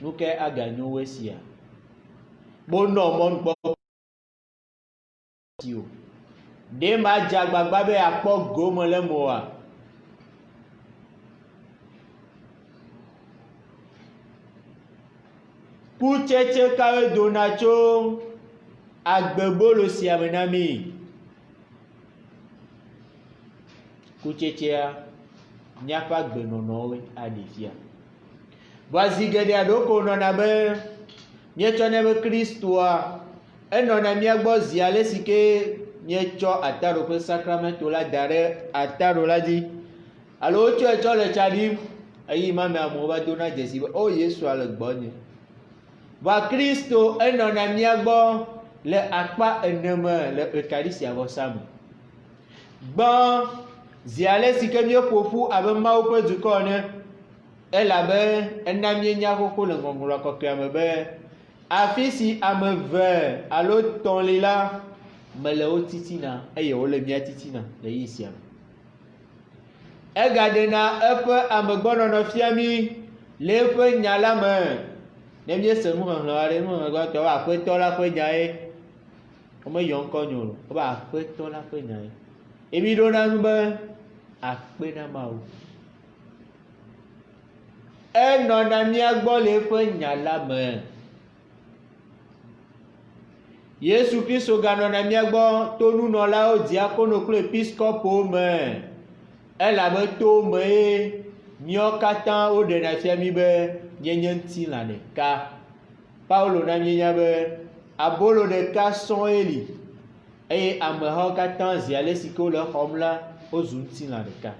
Nu ke aganyo wo esia. Bonɔ mɔnukpɔ o. Ɖe ma dze agbagba be akpɔ gome le moa. kutsetse kawo dona tso agbebolo sia me na mi. Kutsetsea miaƒe agbenɔnɔwoe aɖe fia. Voazi geɖe aɖewo nɔna be mietsɔnɛ be Kristoa enɔna mia gbɔ zi ale si ke mietsɔ ataɖoƒe sakramento la da ɖe ataɖo la dzi alo wotsɔe tsɔ le tsa ɖim eye ma me amewo va dona dzesi be o Yesua le gbɔnye. Va Kristo enɔna mia gbɔ le akpa ene me le Eucharistia vɔsa me. Gbɔ zi ale si ke míeƒoƒu abe Mawu ƒe dukɔ ene, elabe ena míenya xoxo le ŋɔŋlɔ kɔkɔea me be afi si ame eve alo tɔ̃ li la mele wo titina eye wole mía titina le yi sia me. Egaɖena eƒe amegbɔnɔnɔ fia mí le eƒe nya la me. Ne míese nuxexlẽ aɖe nuxexlẽtɔ be Aƒetɔ la ƒe nya ye, womeyɔ ŋkɔ nyo o, wobe Aƒetɔ la ƒe nya ye. Emi ɖona nu be akpe na Mawu. Enɔna mía gbɔ le eƒe nya la me. Yesu Kristo ganɔna mía gbɔ to nunɔlawo, diakono kple episkopowo me. Elabe to mee míawo katã woɖena fia mí be míenye ŋutilã ɖeka. Paulo na míenya be abolo ɖeka sɔŋ ye li eye amehawo katã zi ale si ke wole xɔm la wozu ŋutilã ɖeka.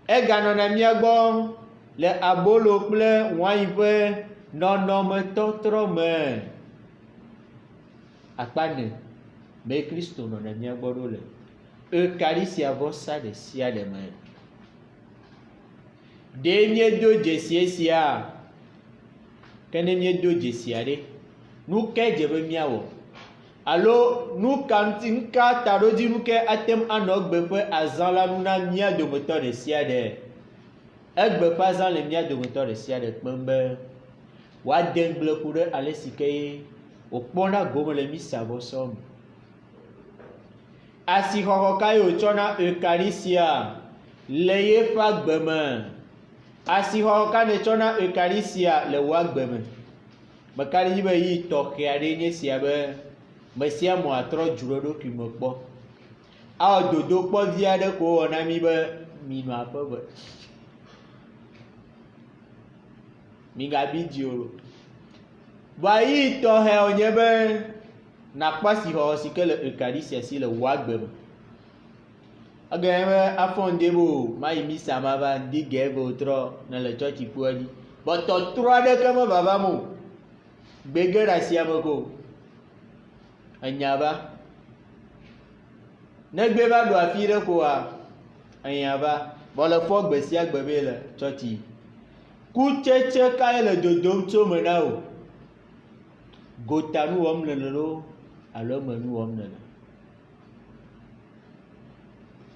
Eganɔna mía gbɔ le abolo kple wain ƒe nɔnɔmetɔtrɔ me. Akpa ne me Kristo nɔna mía gbɔ ɖo le Eucharistia vɔsa ɖe sia ɖe me. Ɖe míedo dzesie sia, ke ne míedo dzesia ɖe, nu ke dze be míawɔ alo nu ka ŋuti nuka taɖodzi nu ke atem anɔ gbe ƒe azã la nu na mía dometɔ ɖe sia ɖe. Egbe ƒe azã le mía dometɔ ɖe sia ɖe kpem be woade ŋgble ku ɖe ale si ke wòkpɔna gome le misa vɔsɔ me. Asixɔxɔ ka ye wòtsɔ Eucharistia le yeƒe agbe me. Asixɔxɔ ka ne tsɔna Eucharistia le wo agbe me. Meka ɖe dzi be yi tɔxɛ aɖe nye sia be me sia mo atrɔ dzu ɖe eɖokui me kpɔ. Awɔ dodokpɔ vi aɖe ko wowɔ na mí be minɔ aƒe me. Migabi dzi o. Vɔa yi tɔxɛ wònye be nakpɔ asixɔxɔ si ke le Eucharistia si le wo agbe me. Eganye be afɔ ŋdɛ bo mayi misa ma va ŋdi gɛ be wotrɔ ne le tsɔtsi ƒua dzi. But tɔtrɔ aɖeke me vavam o. Gbege ɖe asia me ko. Enya va. Ne gbe va ɖo afi ɖe koa, enya va. Vɔ le fɔ gbe sia gbe be le tsɔtsi. Kutsetse ka ye le dodom tso me na o. Gota nu wɔm nene lo alo me nu wɔm nene.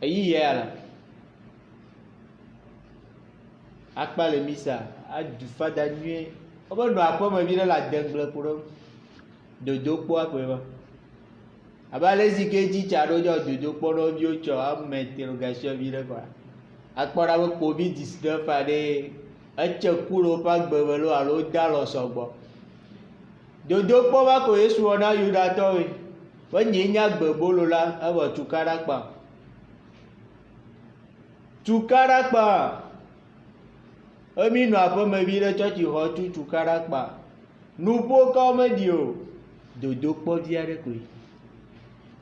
Eyi ya la. Akpa le misa, adu fada nyuie. Wobe nɔ aƒe me vi ɖe le ade ŋgble ku ɖe dodokpɔ aƒe va. Abe ale si ke dzi tsa ɖo dzɔ dodokpɔ nɔviwo tsɔ ame interrogation vi ɖe kɔa. Akpɔ ɖa be COVID-19 ɖe etse ku le woƒe agbe me lo alo da lɔ sɔgbɔ. Dodokpɔ va ko Yesu wɔ na Yudatɔwoe. Be nye nya gbebolo la evɔ tukaɖakpa. Tukaɖakpa. Emi nɔ aƒe me vi ɖe tsɔtsi xɔ tu tukaɖakpa. Nuƒo kawo meɖi o. Dodokpɔ vi aɖe koe.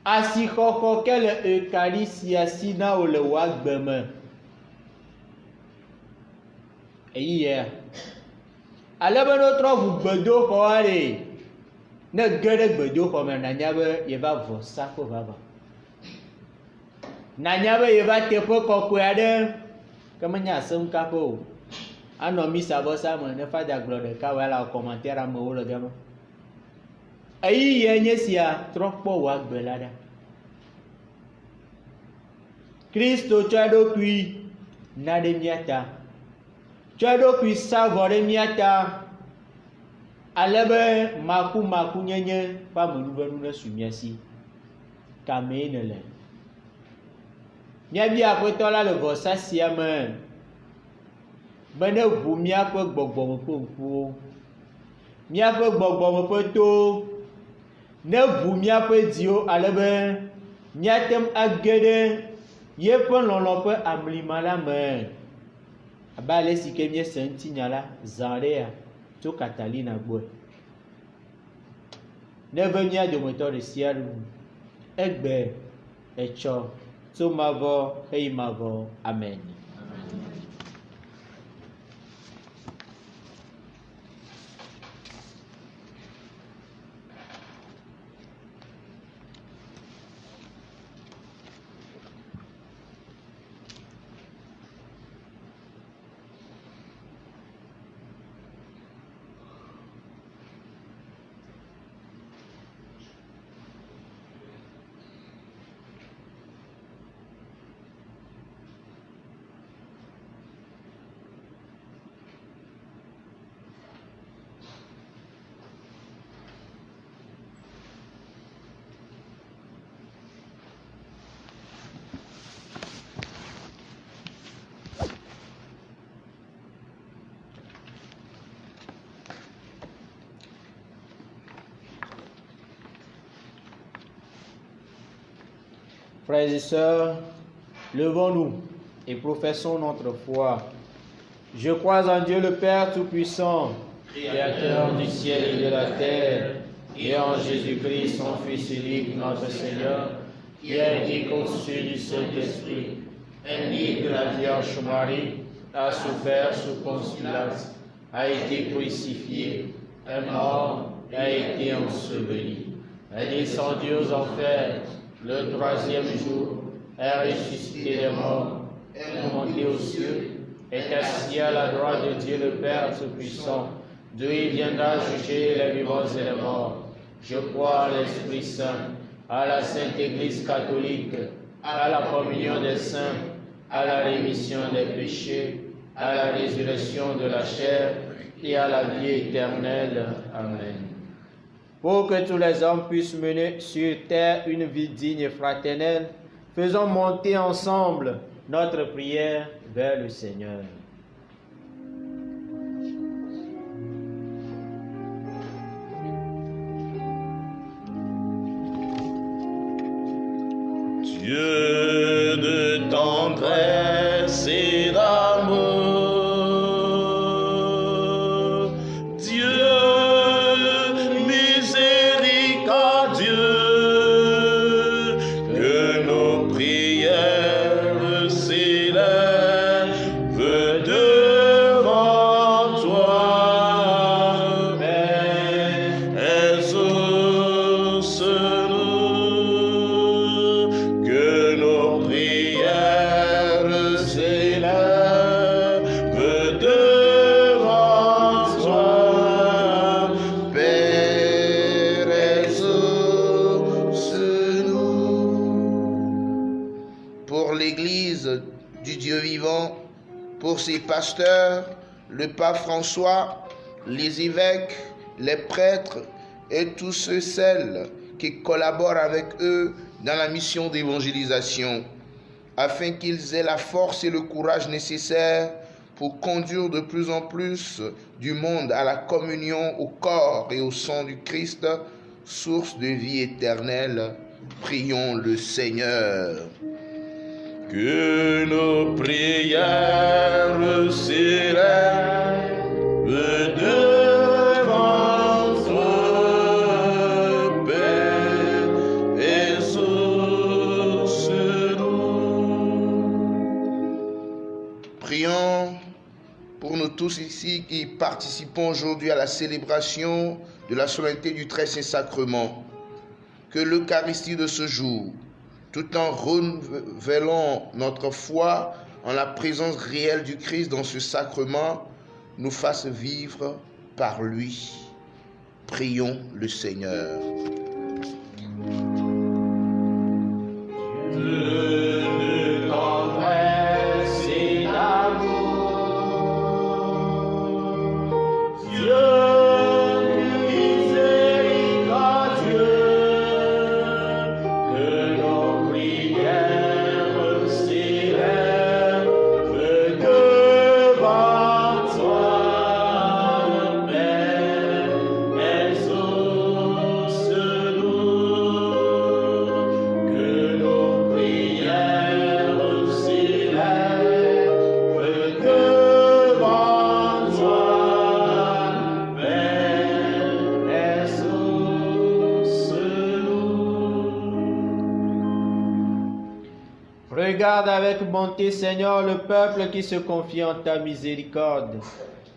Asixɔxɔ ke le Eucharistia si na wo le wo agbe me. Eyi ya. Ale be ne wotrɔ ʋu gbedoxɔ aɖe. Ne ge ɖe gbedoxɔ me nanya be yeva vɔ saƒe vava. Nanya be yeva teƒe kɔkɔe aɖe ke menye asem kaƒe o. Anɔ misa vɔsa me ne fada gblɔ ɖeka woa la kɔmantere amewo le gama. Eyi ye nye sia trɔ kpɔ wo agbe la ɖa. Kristo tsɔ eɖokui na ɖe mía ta. Tsɔ eɖokui sa vɔ ɖe mía ta. Ale be maku nyenye ƒe amenuvenu nesu mía si. Kamee ne le. Míabia Aƒetɔ la le vɔsa sia me be ne ʋu míaƒe gbɔgbɔme ƒe ŋkuwo. míaƒe gbɔgbɔme ƒe to neʋu míaƒe dziwo ale be míatem age ɖe yeƒe lɔlɔ̃ ƒe amlima la me. Abe ale si ke míese ŋutinya la zã ɖea tso Katalina gbɔe. Neve mía dometɔ ɖe sia ɖe egbe etsɔ tso mavɔ heyi mavɔ. Amen. Frères et sœurs, levons-nous et professons notre foi. Je crois en Dieu le Père Tout-Puissant, Créateur du ciel et de la terre, et en Jésus-Christ, son Fils unique, notre Seigneur, qui est né conçu du Saint-Esprit, est né de la Vierge Marie, a souffert sous Ponce Pilate, a été crucifié, est mort, a été enseveli, est descendu aux enfers. Le troisième jour, est ressuscité des morts, est monté aux cieux, est assis à la droite de Dieu le Père Tout-Puissant, d'où il viendra juger les vivants et les morts. Je crois à l'Esprit Saint, à la Sainte Église catholique, à la communion des saints, à la rémission des péchés, à la résurrection de la chair et à la vie éternelle. Amen. Pour que tous les hommes puissent mener sur terre une vie digne et fraternelle, faisons monter ensemble notre prière vers le Seigneur. Dieu de tendresse et d'amour, pour ses pasteurs, le pape François, les évêques, les prêtres et tous ceux, celles qui collaborent avec eux dans la mission d'évangélisation, afin qu'ils aient la force et le courage nécessaires pour conduire de plus en plus du monde à la communion au corps et au sang du Christ, source de vie éternelle. Prions le Seigneur. Que nos prières s'élèvent devant toi, Père, exauce-nous. Prions pour nous tous ici qui participons aujourd'hui à la célébration de la solennité du Très Saint Sacrement. Que l'Eucharistie de ce jour, tout en renouvelant notre foi en la présence réelle du Christ dans ce sacrement, nous fasse vivre par lui. Prions le Seigneur. Regarde avec bonté, Seigneur, le peuple qui se confie en ta miséricorde.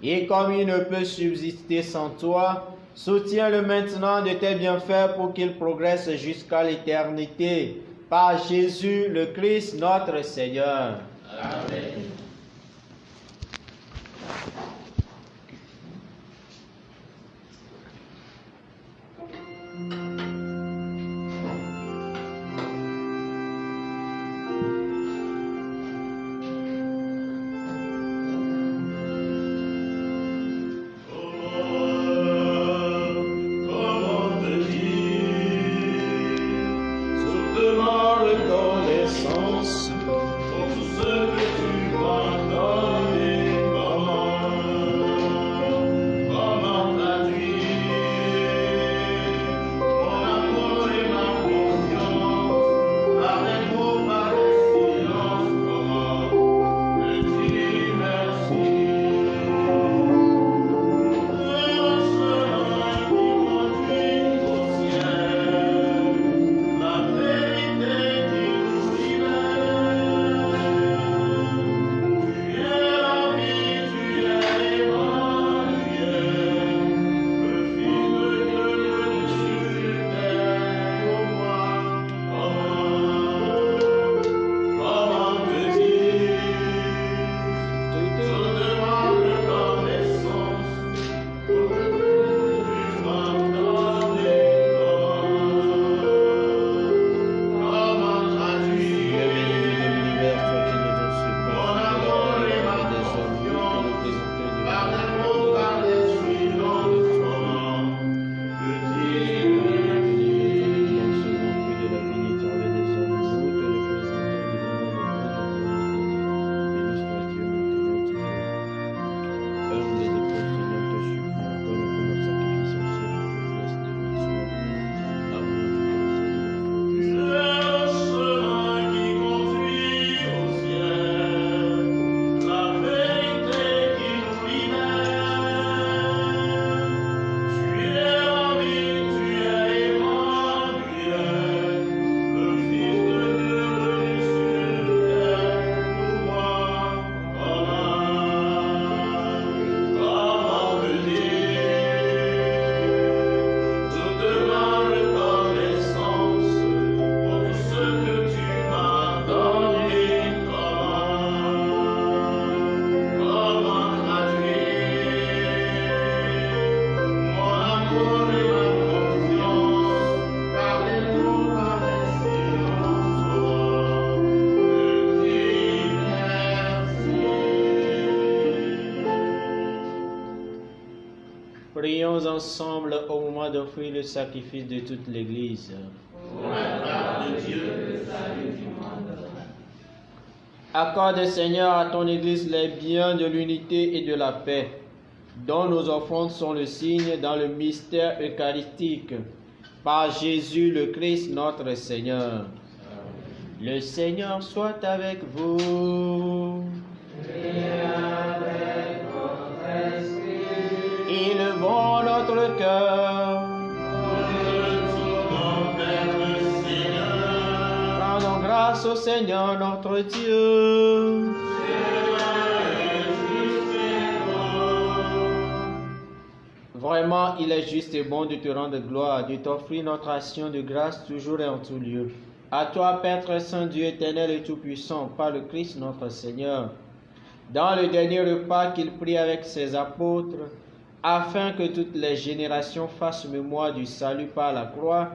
Et comme il ne peut subsister sans toi, soutiens-le maintenant de tes bienfaits pour qu'il progresse jusqu'à l'éternité. Par Jésus le Christ, notre Seigneur. Amen. Prions ensemble au moment d'offrir le sacrifice de toute l'Église. Accorde, Seigneur, à ton Église les biens de l'unité et de la paix, dont nos offrandes sont le signe dans le mystère eucharistique. Par Jésus le Christ, notre Seigneur. Le Seigneur soit avec vous. Et avec votre esprit. Élevons notre cœur. Rendons grâce au Seigneur notre Dieu. Vraiment, il est juste et bon de te rendre gloire, de t'offrir notre action de grâce toujours et en tout lieu. À toi, Père très saint, Dieu éternel et tout-puissant, par le Christ notre Seigneur, dans le dernier repas qu'il prit avec ses apôtres, afin que toutes les générations fassent mémoire du salut par la croix,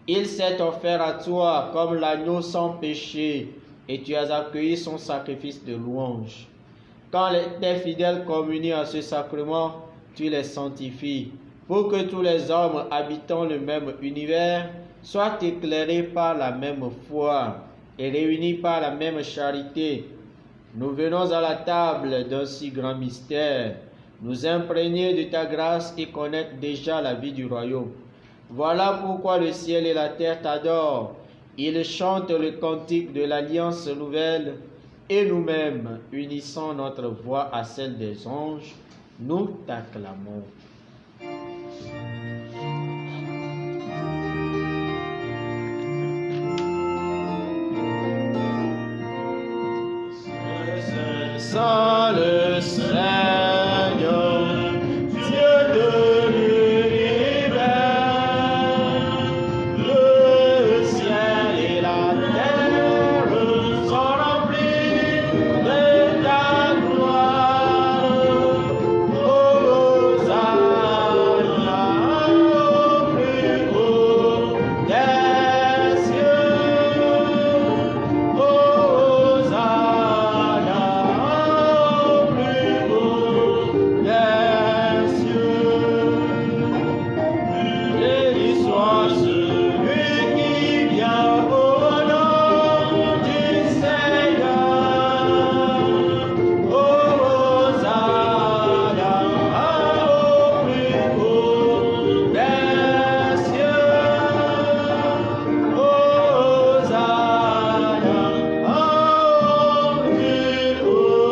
il s'est offert à toi comme l'agneau sans péché, et tu as accueilli son sacrifice de louange. Quand tes fidèles communient à ce sacrement, tu les sanctifies, pour que tous les hommes habitant le même univers soient éclairés par la même foi et réunis par la même charité. Nous venons à la table d'un si grand mystère, nous imprégner de ta grâce et connaître déjà la vie du royaume. Voilà pourquoi le ciel et la terre t'adorent. Ils chantent le cantique de l'alliance nouvelle, et nous-mêmes, unissant notre voix à celle des anges, nous t'acclamons. sans le Seigneur, Dieu de l'univers. Le ciel et la terre sont remplis de ta gloire. Hosanna au plus haut des cieux. Hosanna au plus haut des cieux. Béni soit celui qui vient au nom du Seigneur. Hosanna au plus haut des cieux. Hosanna au plus haut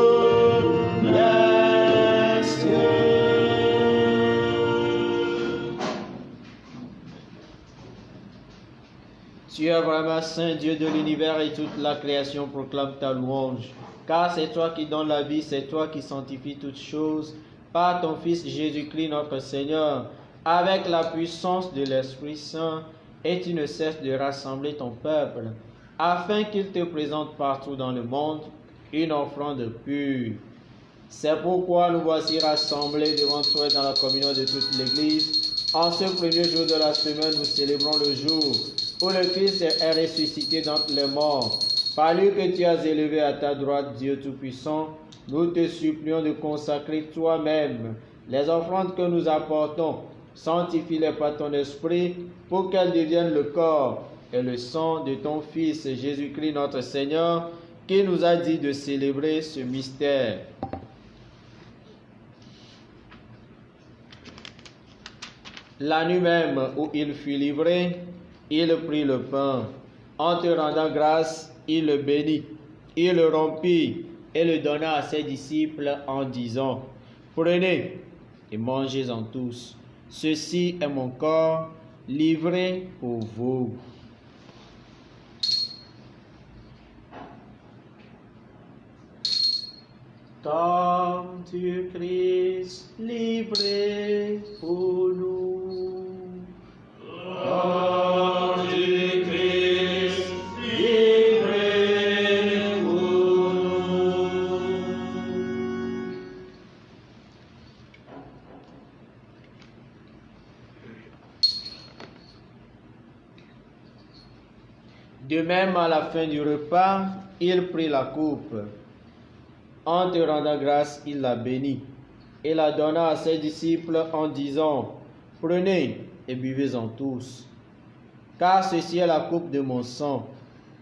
des cieux. Tu es vraiment saint, Dieu de l'univers, et toute la création proclame ta louange. Car c'est toi qui donnes la vie, c'est toi qui sanctifies toutes choses, par ton Fils Jésus-Christ notre Seigneur, avec la puissance de l'Esprit Saint, et tu ne cesses de rassembler ton peuple, afin qu'il te présente partout dans le monde une offrande pure. C'est pourquoi nous voici rassemblés devant toi dans la communion de toute l'Église. En ce premier jour de la semaine, nous célébrons le jour où le Christ est ressuscité d'entre les morts. Par lui que tu as élevé à ta droite, Dieu Tout-Puissant, nous te supplions de consacrer toi-même les offrandes que nous apportons. Sanctifie-les par ton esprit pour qu'elles deviennent le corps et le sang de ton Fils Jésus-Christ notre Seigneur, qui nous a dit de célébrer ce mystère. La nuit même où il fut livré, il prit le pain. En te rendant grâce, il le bénit. Il le rompit et le donna à ses disciples en disant: Prenez et mangez-en tous. Ceci est mon corps livré pour vous. Comme du Christ livré pour nous. Comme du Christ livré pour nous. De même, à la fin du repas, il prit la coupe. En te rendant grâce, il la bénit et la donna à ses disciples en disant: Prenez et buvez-en tous, car ceci est la coupe de mon sang,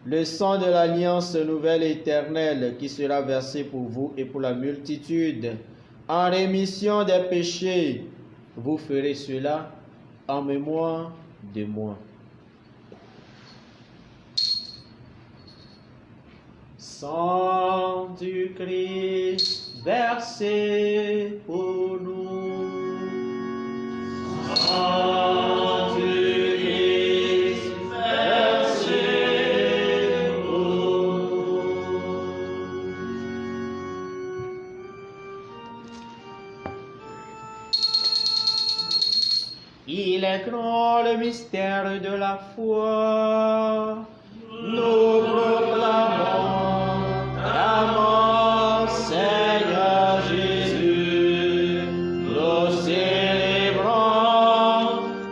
le sang de l'alliance nouvelle et éternelle qui sera versé pour vous et pour la multitude en rémission des péchés. Vous ferez cela en mémoire de moi. Sang du Christ versé pour nous. Sang du Christ versé pour nous. Il est grand le mystère de la foi. Nous proclamons ta mort, Seigneur Jésus. Nous célébrons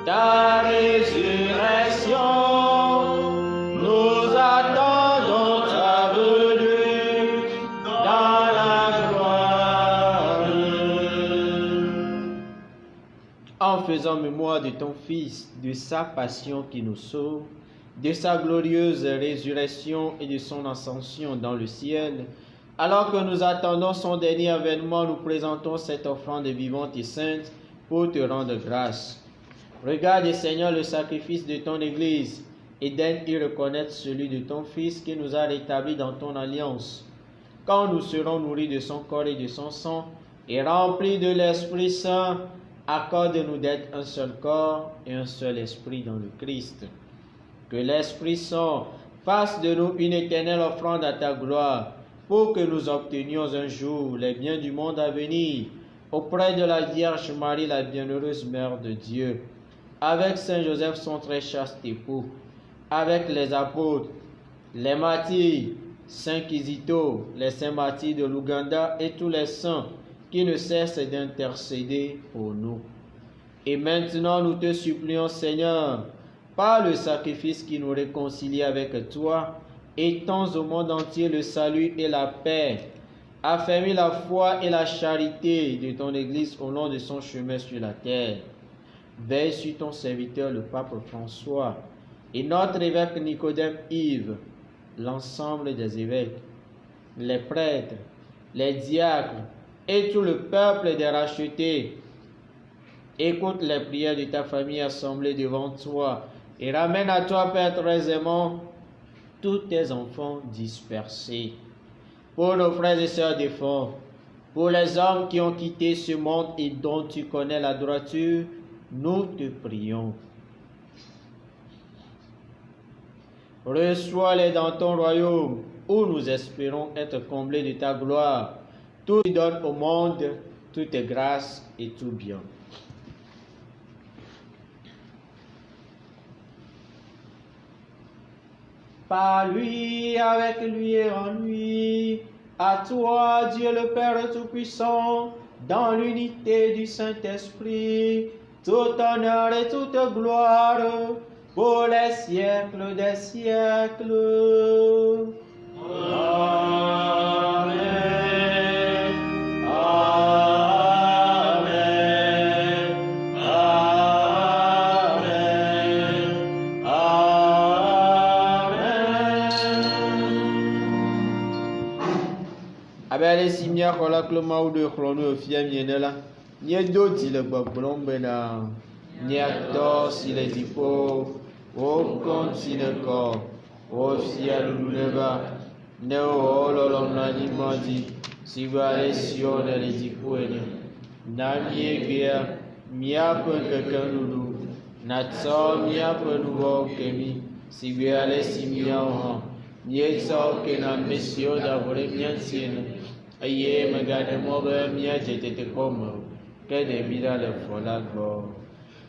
ta résurrection. Nous attendons ta venue dans la gloire. En faisant mémoire de ton Fils, de sa passion qui nous sauve, de sa glorieuse résurrection et de son ascension dans le ciel, alors que nous attendons son dernier avènement, nous présentons cette offrande vivante et sainte pour te rendre grâce. Regarde, Seigneur, le sacrifice de ton Église et daigne y reconnaître celui de ton Fils qui nous a rétablis dans ton alliance. Quand nous serons nourris de son corps et de son sang et remplis de l'Esprit Saint, accorde-nous d'être un seul corps et un seul esprit dans le Christ. Que l'Esprit Saint fasse de nous une éternelle offrande à ta gloire, pour que nous obtenions un jour les biens du monde à venir, auprès de la Vierge Marie, la bienheureuse Mère de Dieu, avec Saint Joseph, son très chaste époux, avec les apôtres, les martyrs, Saint Kizito, les saints martyrs de l'Ouganda et tous les saints qui ne cessent d'intercéder pour nous. Et maintenant, nous te supplions, Seigneur, par le sacrifice qui nous réconcilie avec toi, étends au monde entier le salut et la paix. Affermis la foi et la charité de ton Église au long de son chemin sur la terre. Veille sur ton serviteur, le pape François, et notre évêque Nicodème Yves, l'ensemble des évêques, les prêtres, les diacres et tout le peuple des rachetés. Écoute les prières de ta famille assemblée devant toi et ramène à toi, Père très aimant, tous tes enfants dispersés. Pour nos frères et sœurs défunts, pour les hommes qui ont quitté ce monde et dont tu connais la droiture, nous te prions. Reçois-les dans ton royaume, où nous espérons être comblés de ta gloire. Tu donnes au monde toute grâce et tout bien. Par lui, avec lui et en lui, à toi, Dieu le Père Tout-Puissant, dans l'unité du Saint-Esprit, tout honneur et toute gloire, pour les siècles des siècles. Amen. Amen. Amen. Amen. Abel simia kola kloma udo khlono fia mienela. Nye do ti le gbagbombe na. Nye akto si le dipo. O contineko, o fiel luneva, ne o lolom na nimadi, si vale sione le dipuene, na miegea, miape kekenulu, na tso miape nuvo kemi, si vale si miaoha, nie tso ke na mesio da vore miansine, aye megane mobe miajete como, que de mira le folagbo.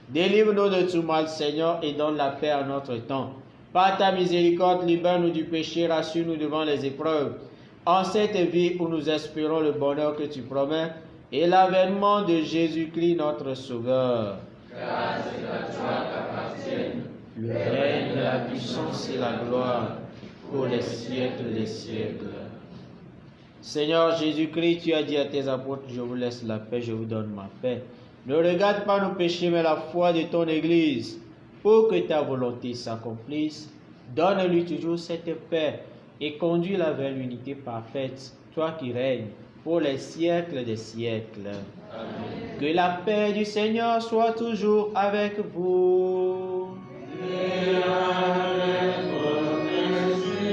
Délivre-nous de tout mal, Seigneur, et donne la paix à notre temps. Par ta miséricorde, libère-nous du péché, rassure-nous devant les épreuves. En cette vie où nous espérons le bonheur que tu promets et l'avènement de Jésus-Christ, notre Sauveur. Grâce et la joie t'appartiennent, le règne, la puissance et la gloire pour les siècles des siècles. Seigneur Jésus-Christ, tu as dit à tes apôtres, je vous laisse la paix, je vous donne ma paix. Ne regarde pas nos péchés, mais la foi de ton Église, pour que ta volonté s'accomplisse. Donne-lui toujours cette paix et conduis-la vers l'unité parfaite, toi qui règnes pour les siècles des siècles. Amen. Que la paix du Seigneur soit toujours avec vous. Et avec votre esprit.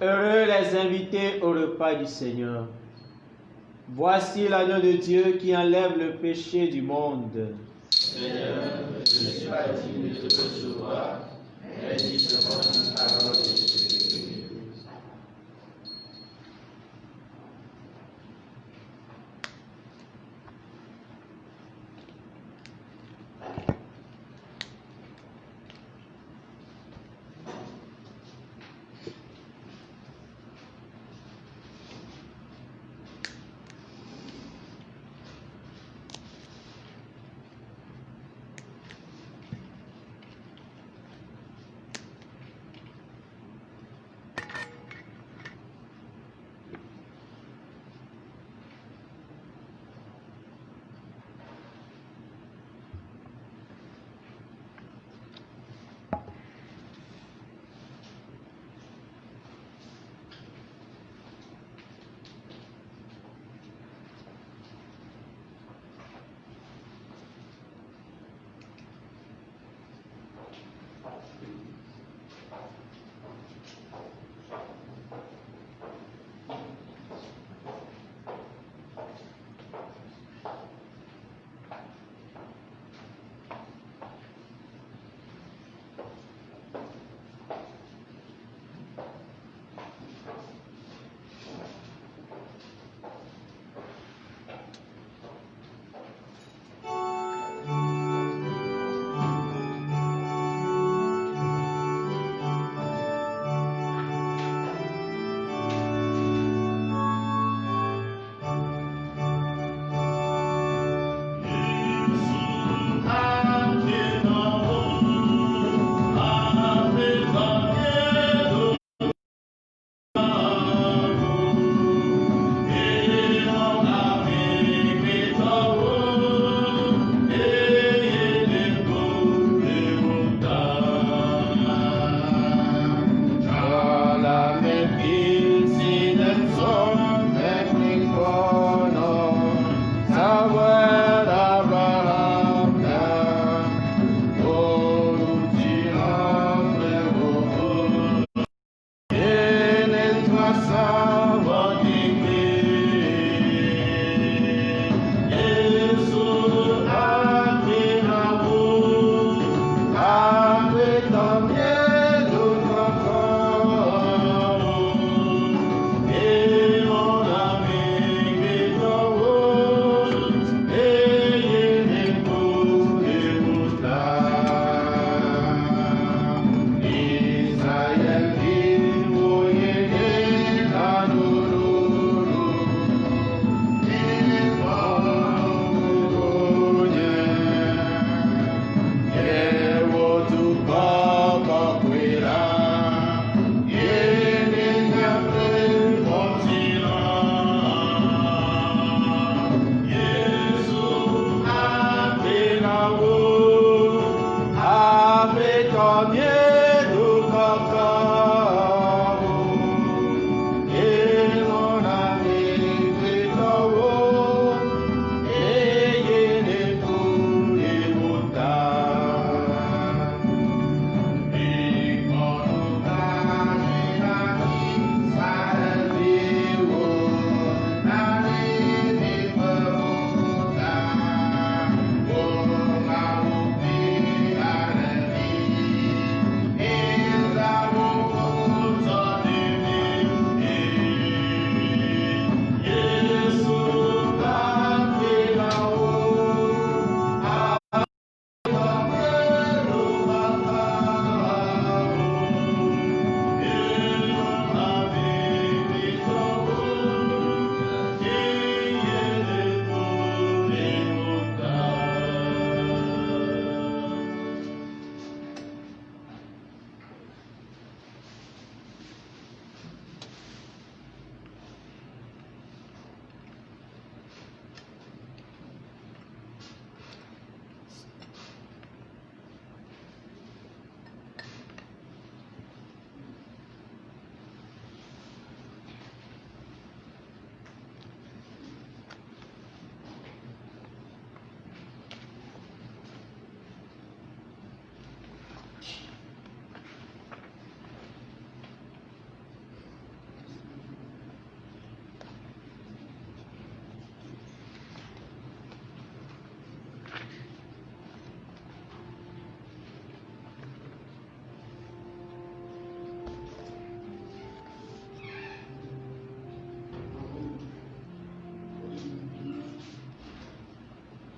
Heureux les invités au repas du Seigneur. Voici l'agneau de Dieu qui enlève le péché du monde. Seigneur, je ne suis pas digne de te recevoir, mais dis seulement une parole et je serai guéri.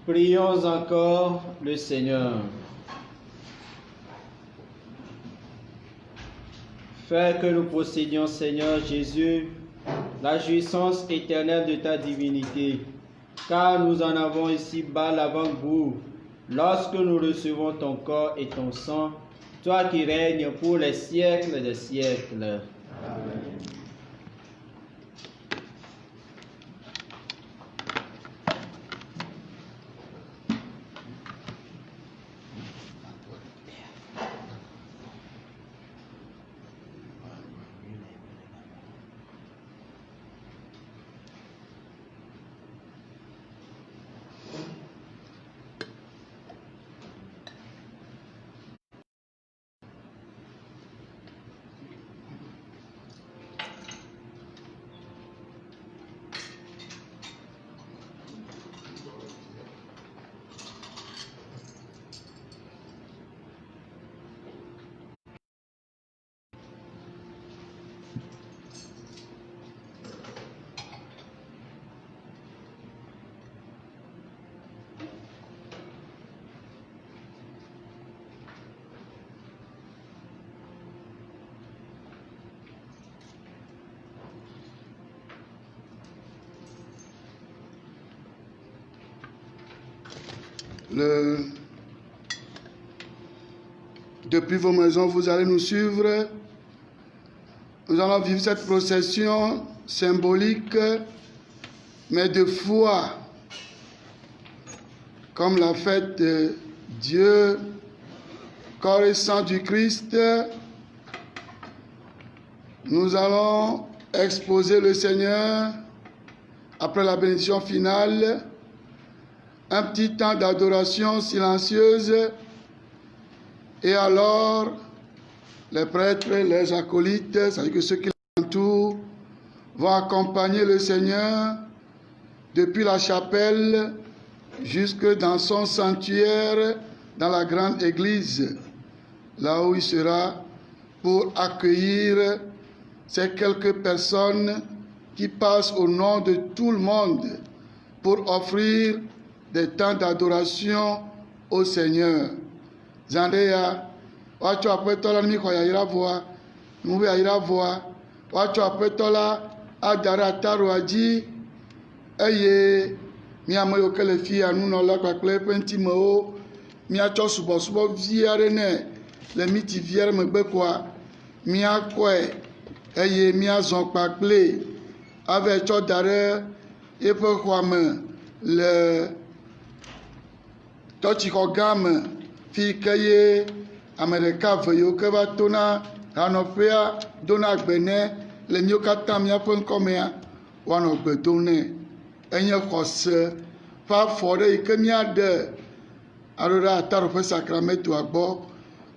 Prions encore le Seigneur. Fais que nous possédions, Seigneur Jésus, la jouissance éternelle de ta divinité, car nous en avons ici-bas l'avant-goût, lorsque nous recevons ton corps et ton sang, toi qui règnes pour les siècles des siècles. Amen. Depuis vos maisons, vous allez nous suivre. Nous allons vivre cette procession symbolique, mais de foi, comme la fête de Dieu, corps et sang du Christ. Nous allons exposer le Seigneur après la bénédiction finale. Un petit temps d'adoration silencieuse, et alors les prêtres, les acolytes, c'est-à-dire que ceux qui l'entourent, vont accompagner le Seigneur depuis la chapelle jusque dans son sanctuaire, dans la grande église, là où il sera pour accueillir ces quelques personnes qui passent au nom de tout le monde pour offrir des temps d'adoration au Seigneur. Zandéa, wacho apetola mi kwa yaira voa, mube yaira voa, wacho apetola adara taro aji, eye mi amoyo kele fi anu no la kwakle penti mo, mi acho subo viare ne, le miti viare me gbe kwa, mi akwe, eye mi azon kwakle, ave cho dare, epe kwa me, le tɔtsi xɔ gã me fi ke ye ame ɖeka ve yiwo ke va tona hanɔƒea dona gbe nɛ le míawo katã míaƒe ŋkɔmea woanɔ gbe dom nɛ. Enye xɔse ƒe afɔ ɖe yi ke míaɖe alo ɖe ataɖoƒe sakrametoa gbɔ.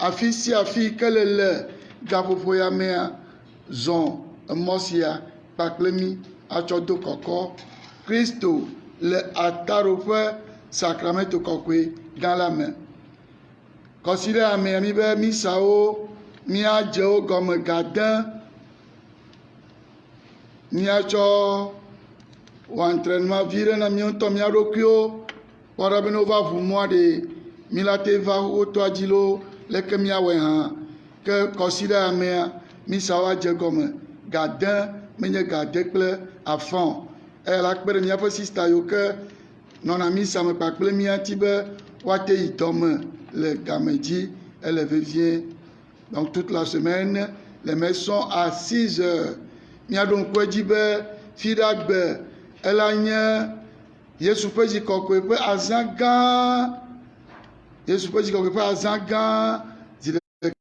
Afi sia afi yi ke le gaƒoƒo ya mea zɔ emɔ sia kpakple mí atsɔ do kɔkɔ. Kristo le ataɖoƒe Sacramento kɔkɔe gã la me. Kɔsi ɖe amea mi be misawo míadze wo gɔme gade, míatsɔ wɔ entraînement vi ɖe na míawo ŋutɔ mía ɖokuiwo, kpɔ ɖa bena wova ʋu mɔa ɖe mi la te va wo toa dzi lo leke míawɔe hã. Ke kɔsi ɖe amea misawo adze gɔme gade, menye gade kple afɔ. Eya la kpe ɖe míaƒe sista yiwo ke nɔna misa me kpakple mía ti be woate yi dɔme le game dzi, elle est vivie. Donc toute la semaine, les messes sont à 6 heures. Mía ɖo ŋkue dzi be fi ɖa gbe ela nye Yesu ƒe dzikɔkɔe ƒe azã gã, Yesu ƒe dzikɔkɔe ƒe azã gã zi ɖeka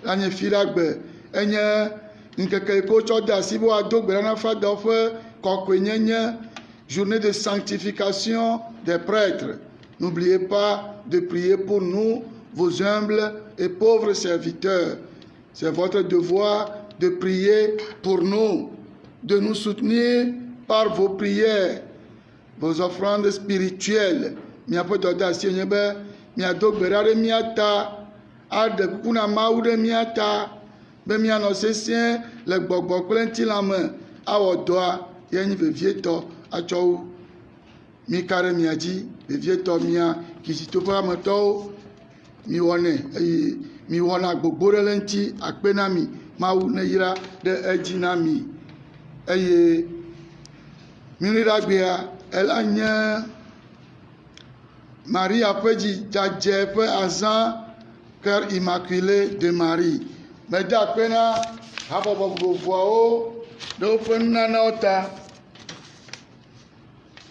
la nye fi ɖa gbe. Enye ŋkeke yi ke wotsɔ de asi be woado gbe ɖa na fada ƒe kɔkɔenyenye, journée de sanctification des prêtres. N'oubliez pas de prier pour nous, vos humbles et pauvres serviteurs. C'est votre devoir de prier pour nous, de nous soutenir par vos prières, vos offrandes spirituelles. Miaƒe dɔdeasi nye be miado gbe ɖa ɖe mía ta, aɖe kuku na Mawu ɖe mía ta, be mianɔ sesĩe le gbɔgbɔ kple ŋutilã me awɔ dɔa ye nyi vevietɔ atsɔ wu. mi ka ɖe mia dzi vevietɔ mia kizitoƒe ametɔwo mi wɔnɛ eye mi wɔna gbogbo ɖe le ŋuti akpe na mi Mawu ne yra ɖe edzi na mi eye miɖagbea ela nye Maria ƒe dzidzadze ƒe azã Cœur Immaculé de Marie. Mede akpe na habɔbɔ vovovoawo ɖe woƒe nunanawo ta.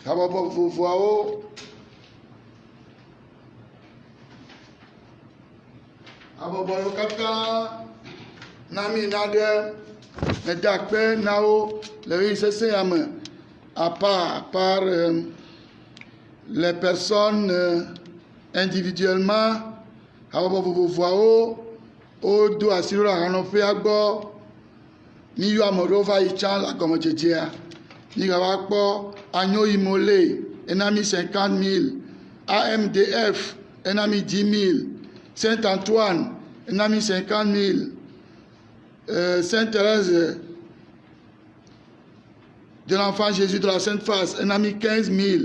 Habɔbɔ vovovoawo habɔbɔ yiwo katã na mi na ɖe mede akpe na wo le ɣeyiɣi sesẽ ya me à part les personnes individuellement habɔbɔ vovovoawo wodo asi ɖo ahanɔƒea gbɔ mi yɔ ame ɖewo va yi tsã le agɔmedzedzea mi gava kpɔ Agno-Imolé ena mi 50 000 AMDF ena mi 10 000 Saint-Antoine ena mi 50 000 Sainte-Thérèse de l'Enfant Jésus de la Sainte Face ena mi 15 000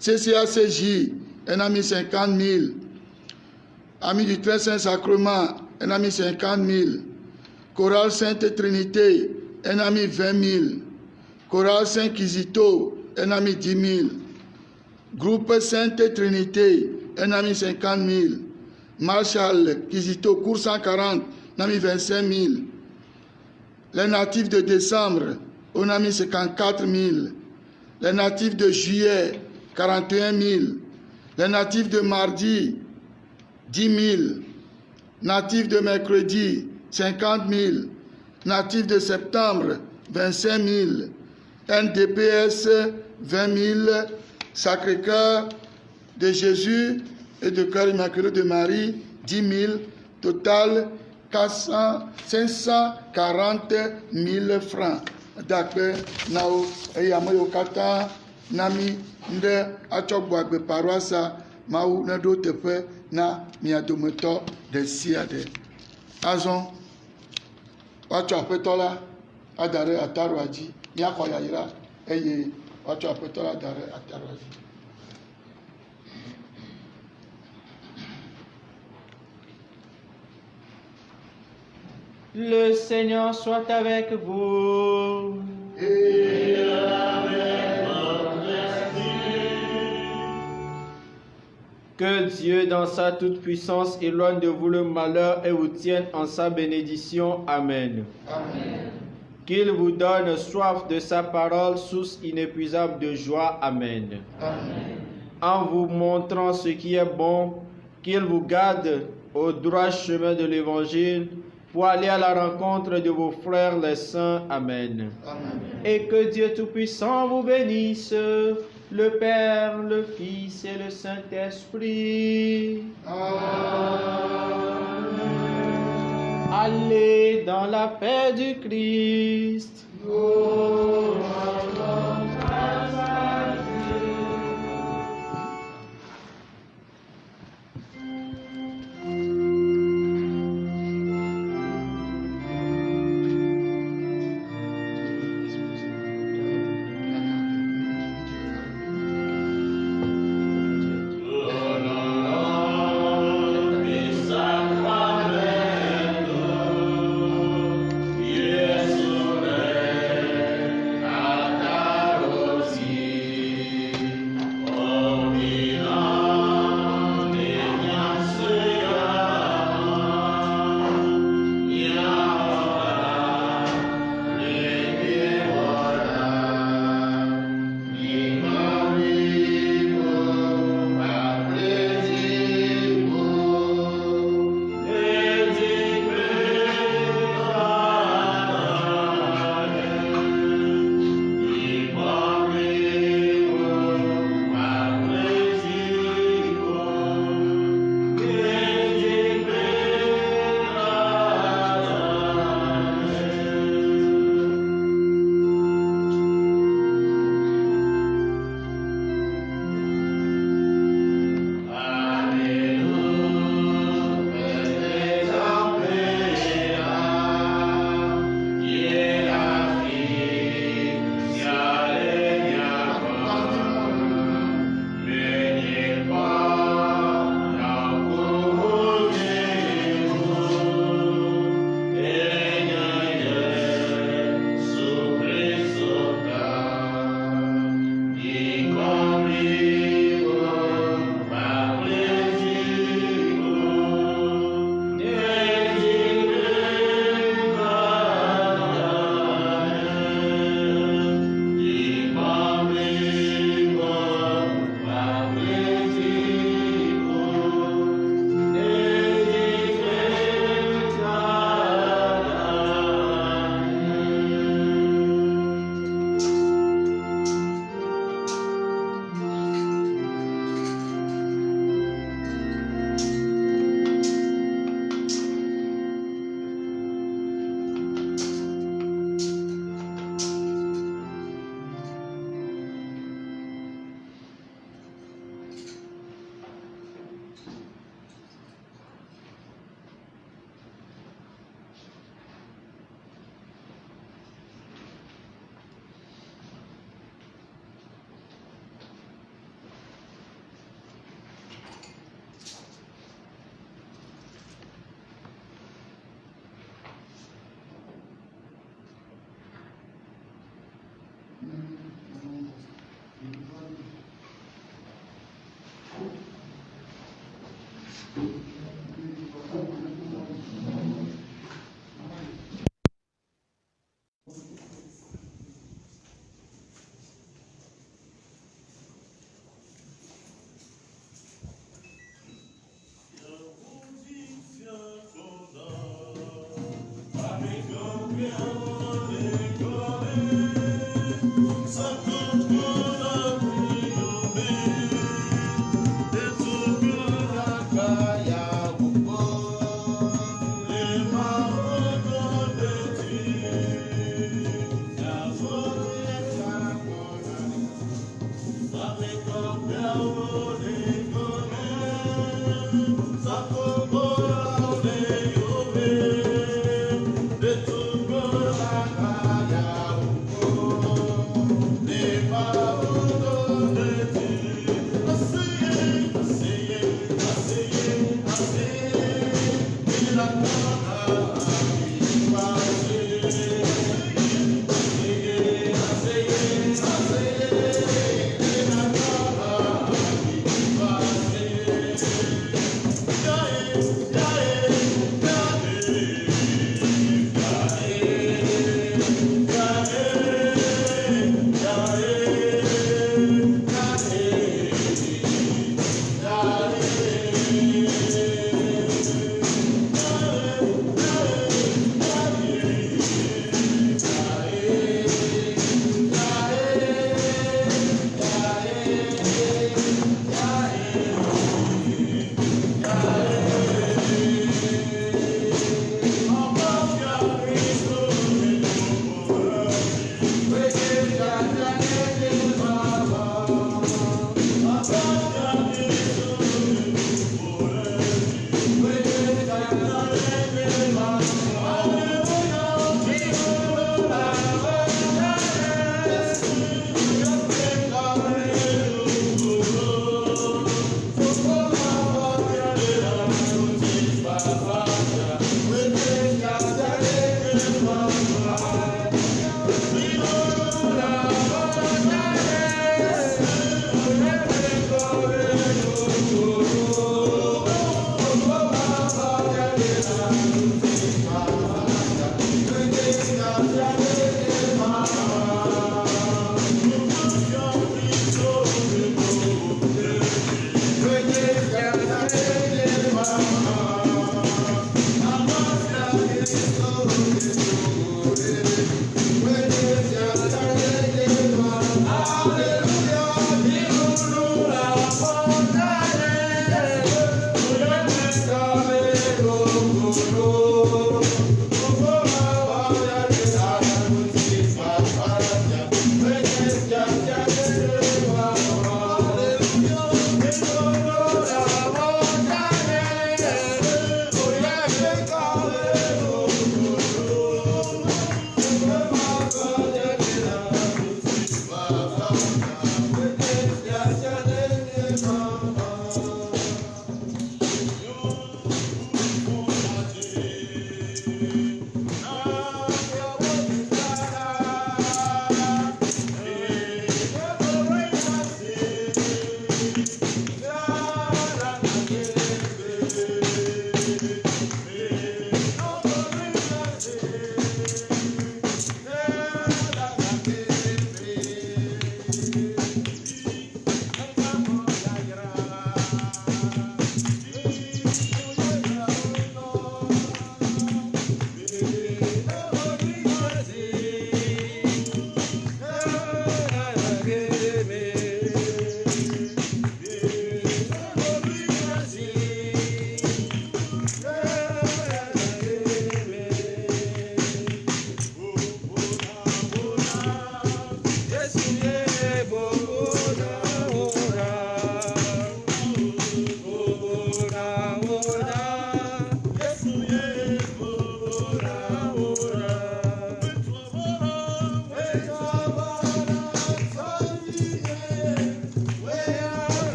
CCACJ ena mi 50 000 Amis du Très Saint Sacrement ena mi 50 000 Chorale Sainte Trinité ena mi 20 000 Chorale Saint Kizito ena mi 10 000 Groupe Sainte Trinité ena mi 50 000 Marshall Kizito Cours 140 ena mi 25 000 Les natifs de décembre on a mis 54 000 Les natifs de juillet 41 000 Les natifs de mardi 10 000 Natifs de mercredi 50 000 Natifs de septembre 25 000 NDPS 20 000 Sacré-Cœur de Jésus et de Cœur Immaculé de Marie 10 000 Total 540 000 francs dakpe na wo eye ame yiwo katã na mi ɖe atsɔ gbɔ agbe paroissa Mawu ne ɖo teƒe na mia dometɔ ɖe sia ɖe. Azɔ woatsɔ aƒetɔ la ada ɖe ataɖoa dzi míaxɔ yayra eye woatsɔ aƒetɔ la ada ɖe ataɖoa dzi. Le Seigneur soit avec vous. Et avec votre esprit. Que Dieu, dans sa toute-puissance, éloigne de vous le malheur et vous tienne en sa bénédiction. Amen. Amen. Qu'il vous donne soif de sa parole, source inépuisable de joie. Amen. Amen. En vous montrant ce qui est bon, qu'il vous garde au droit chemin de l'Évangile, pour aller à la rencontre de vos frères les saints. Amen. Amen. Et que Dieu Tout-Puissant vous bénisse, le Père, le Fils et le Saint-Esprit. Amen. Allez dans la paix du Christ. Yes,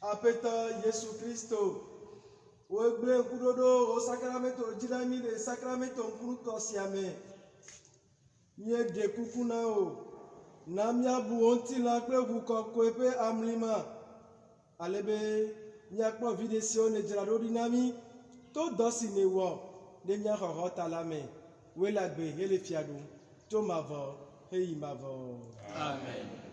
Apeta Yesu Kristo. Wegbe kudodo o sacramento jinami de sacramento kuruto siame. Nye de kukuna o. Namia bu onti la kpe bu kokwepe amlima. Alebe nyakpo videsio ne jirado dinami. To dosi ne wo. De nya horota lame. Welagbe hele fiadu. To mavo. Hey mavo. Amen.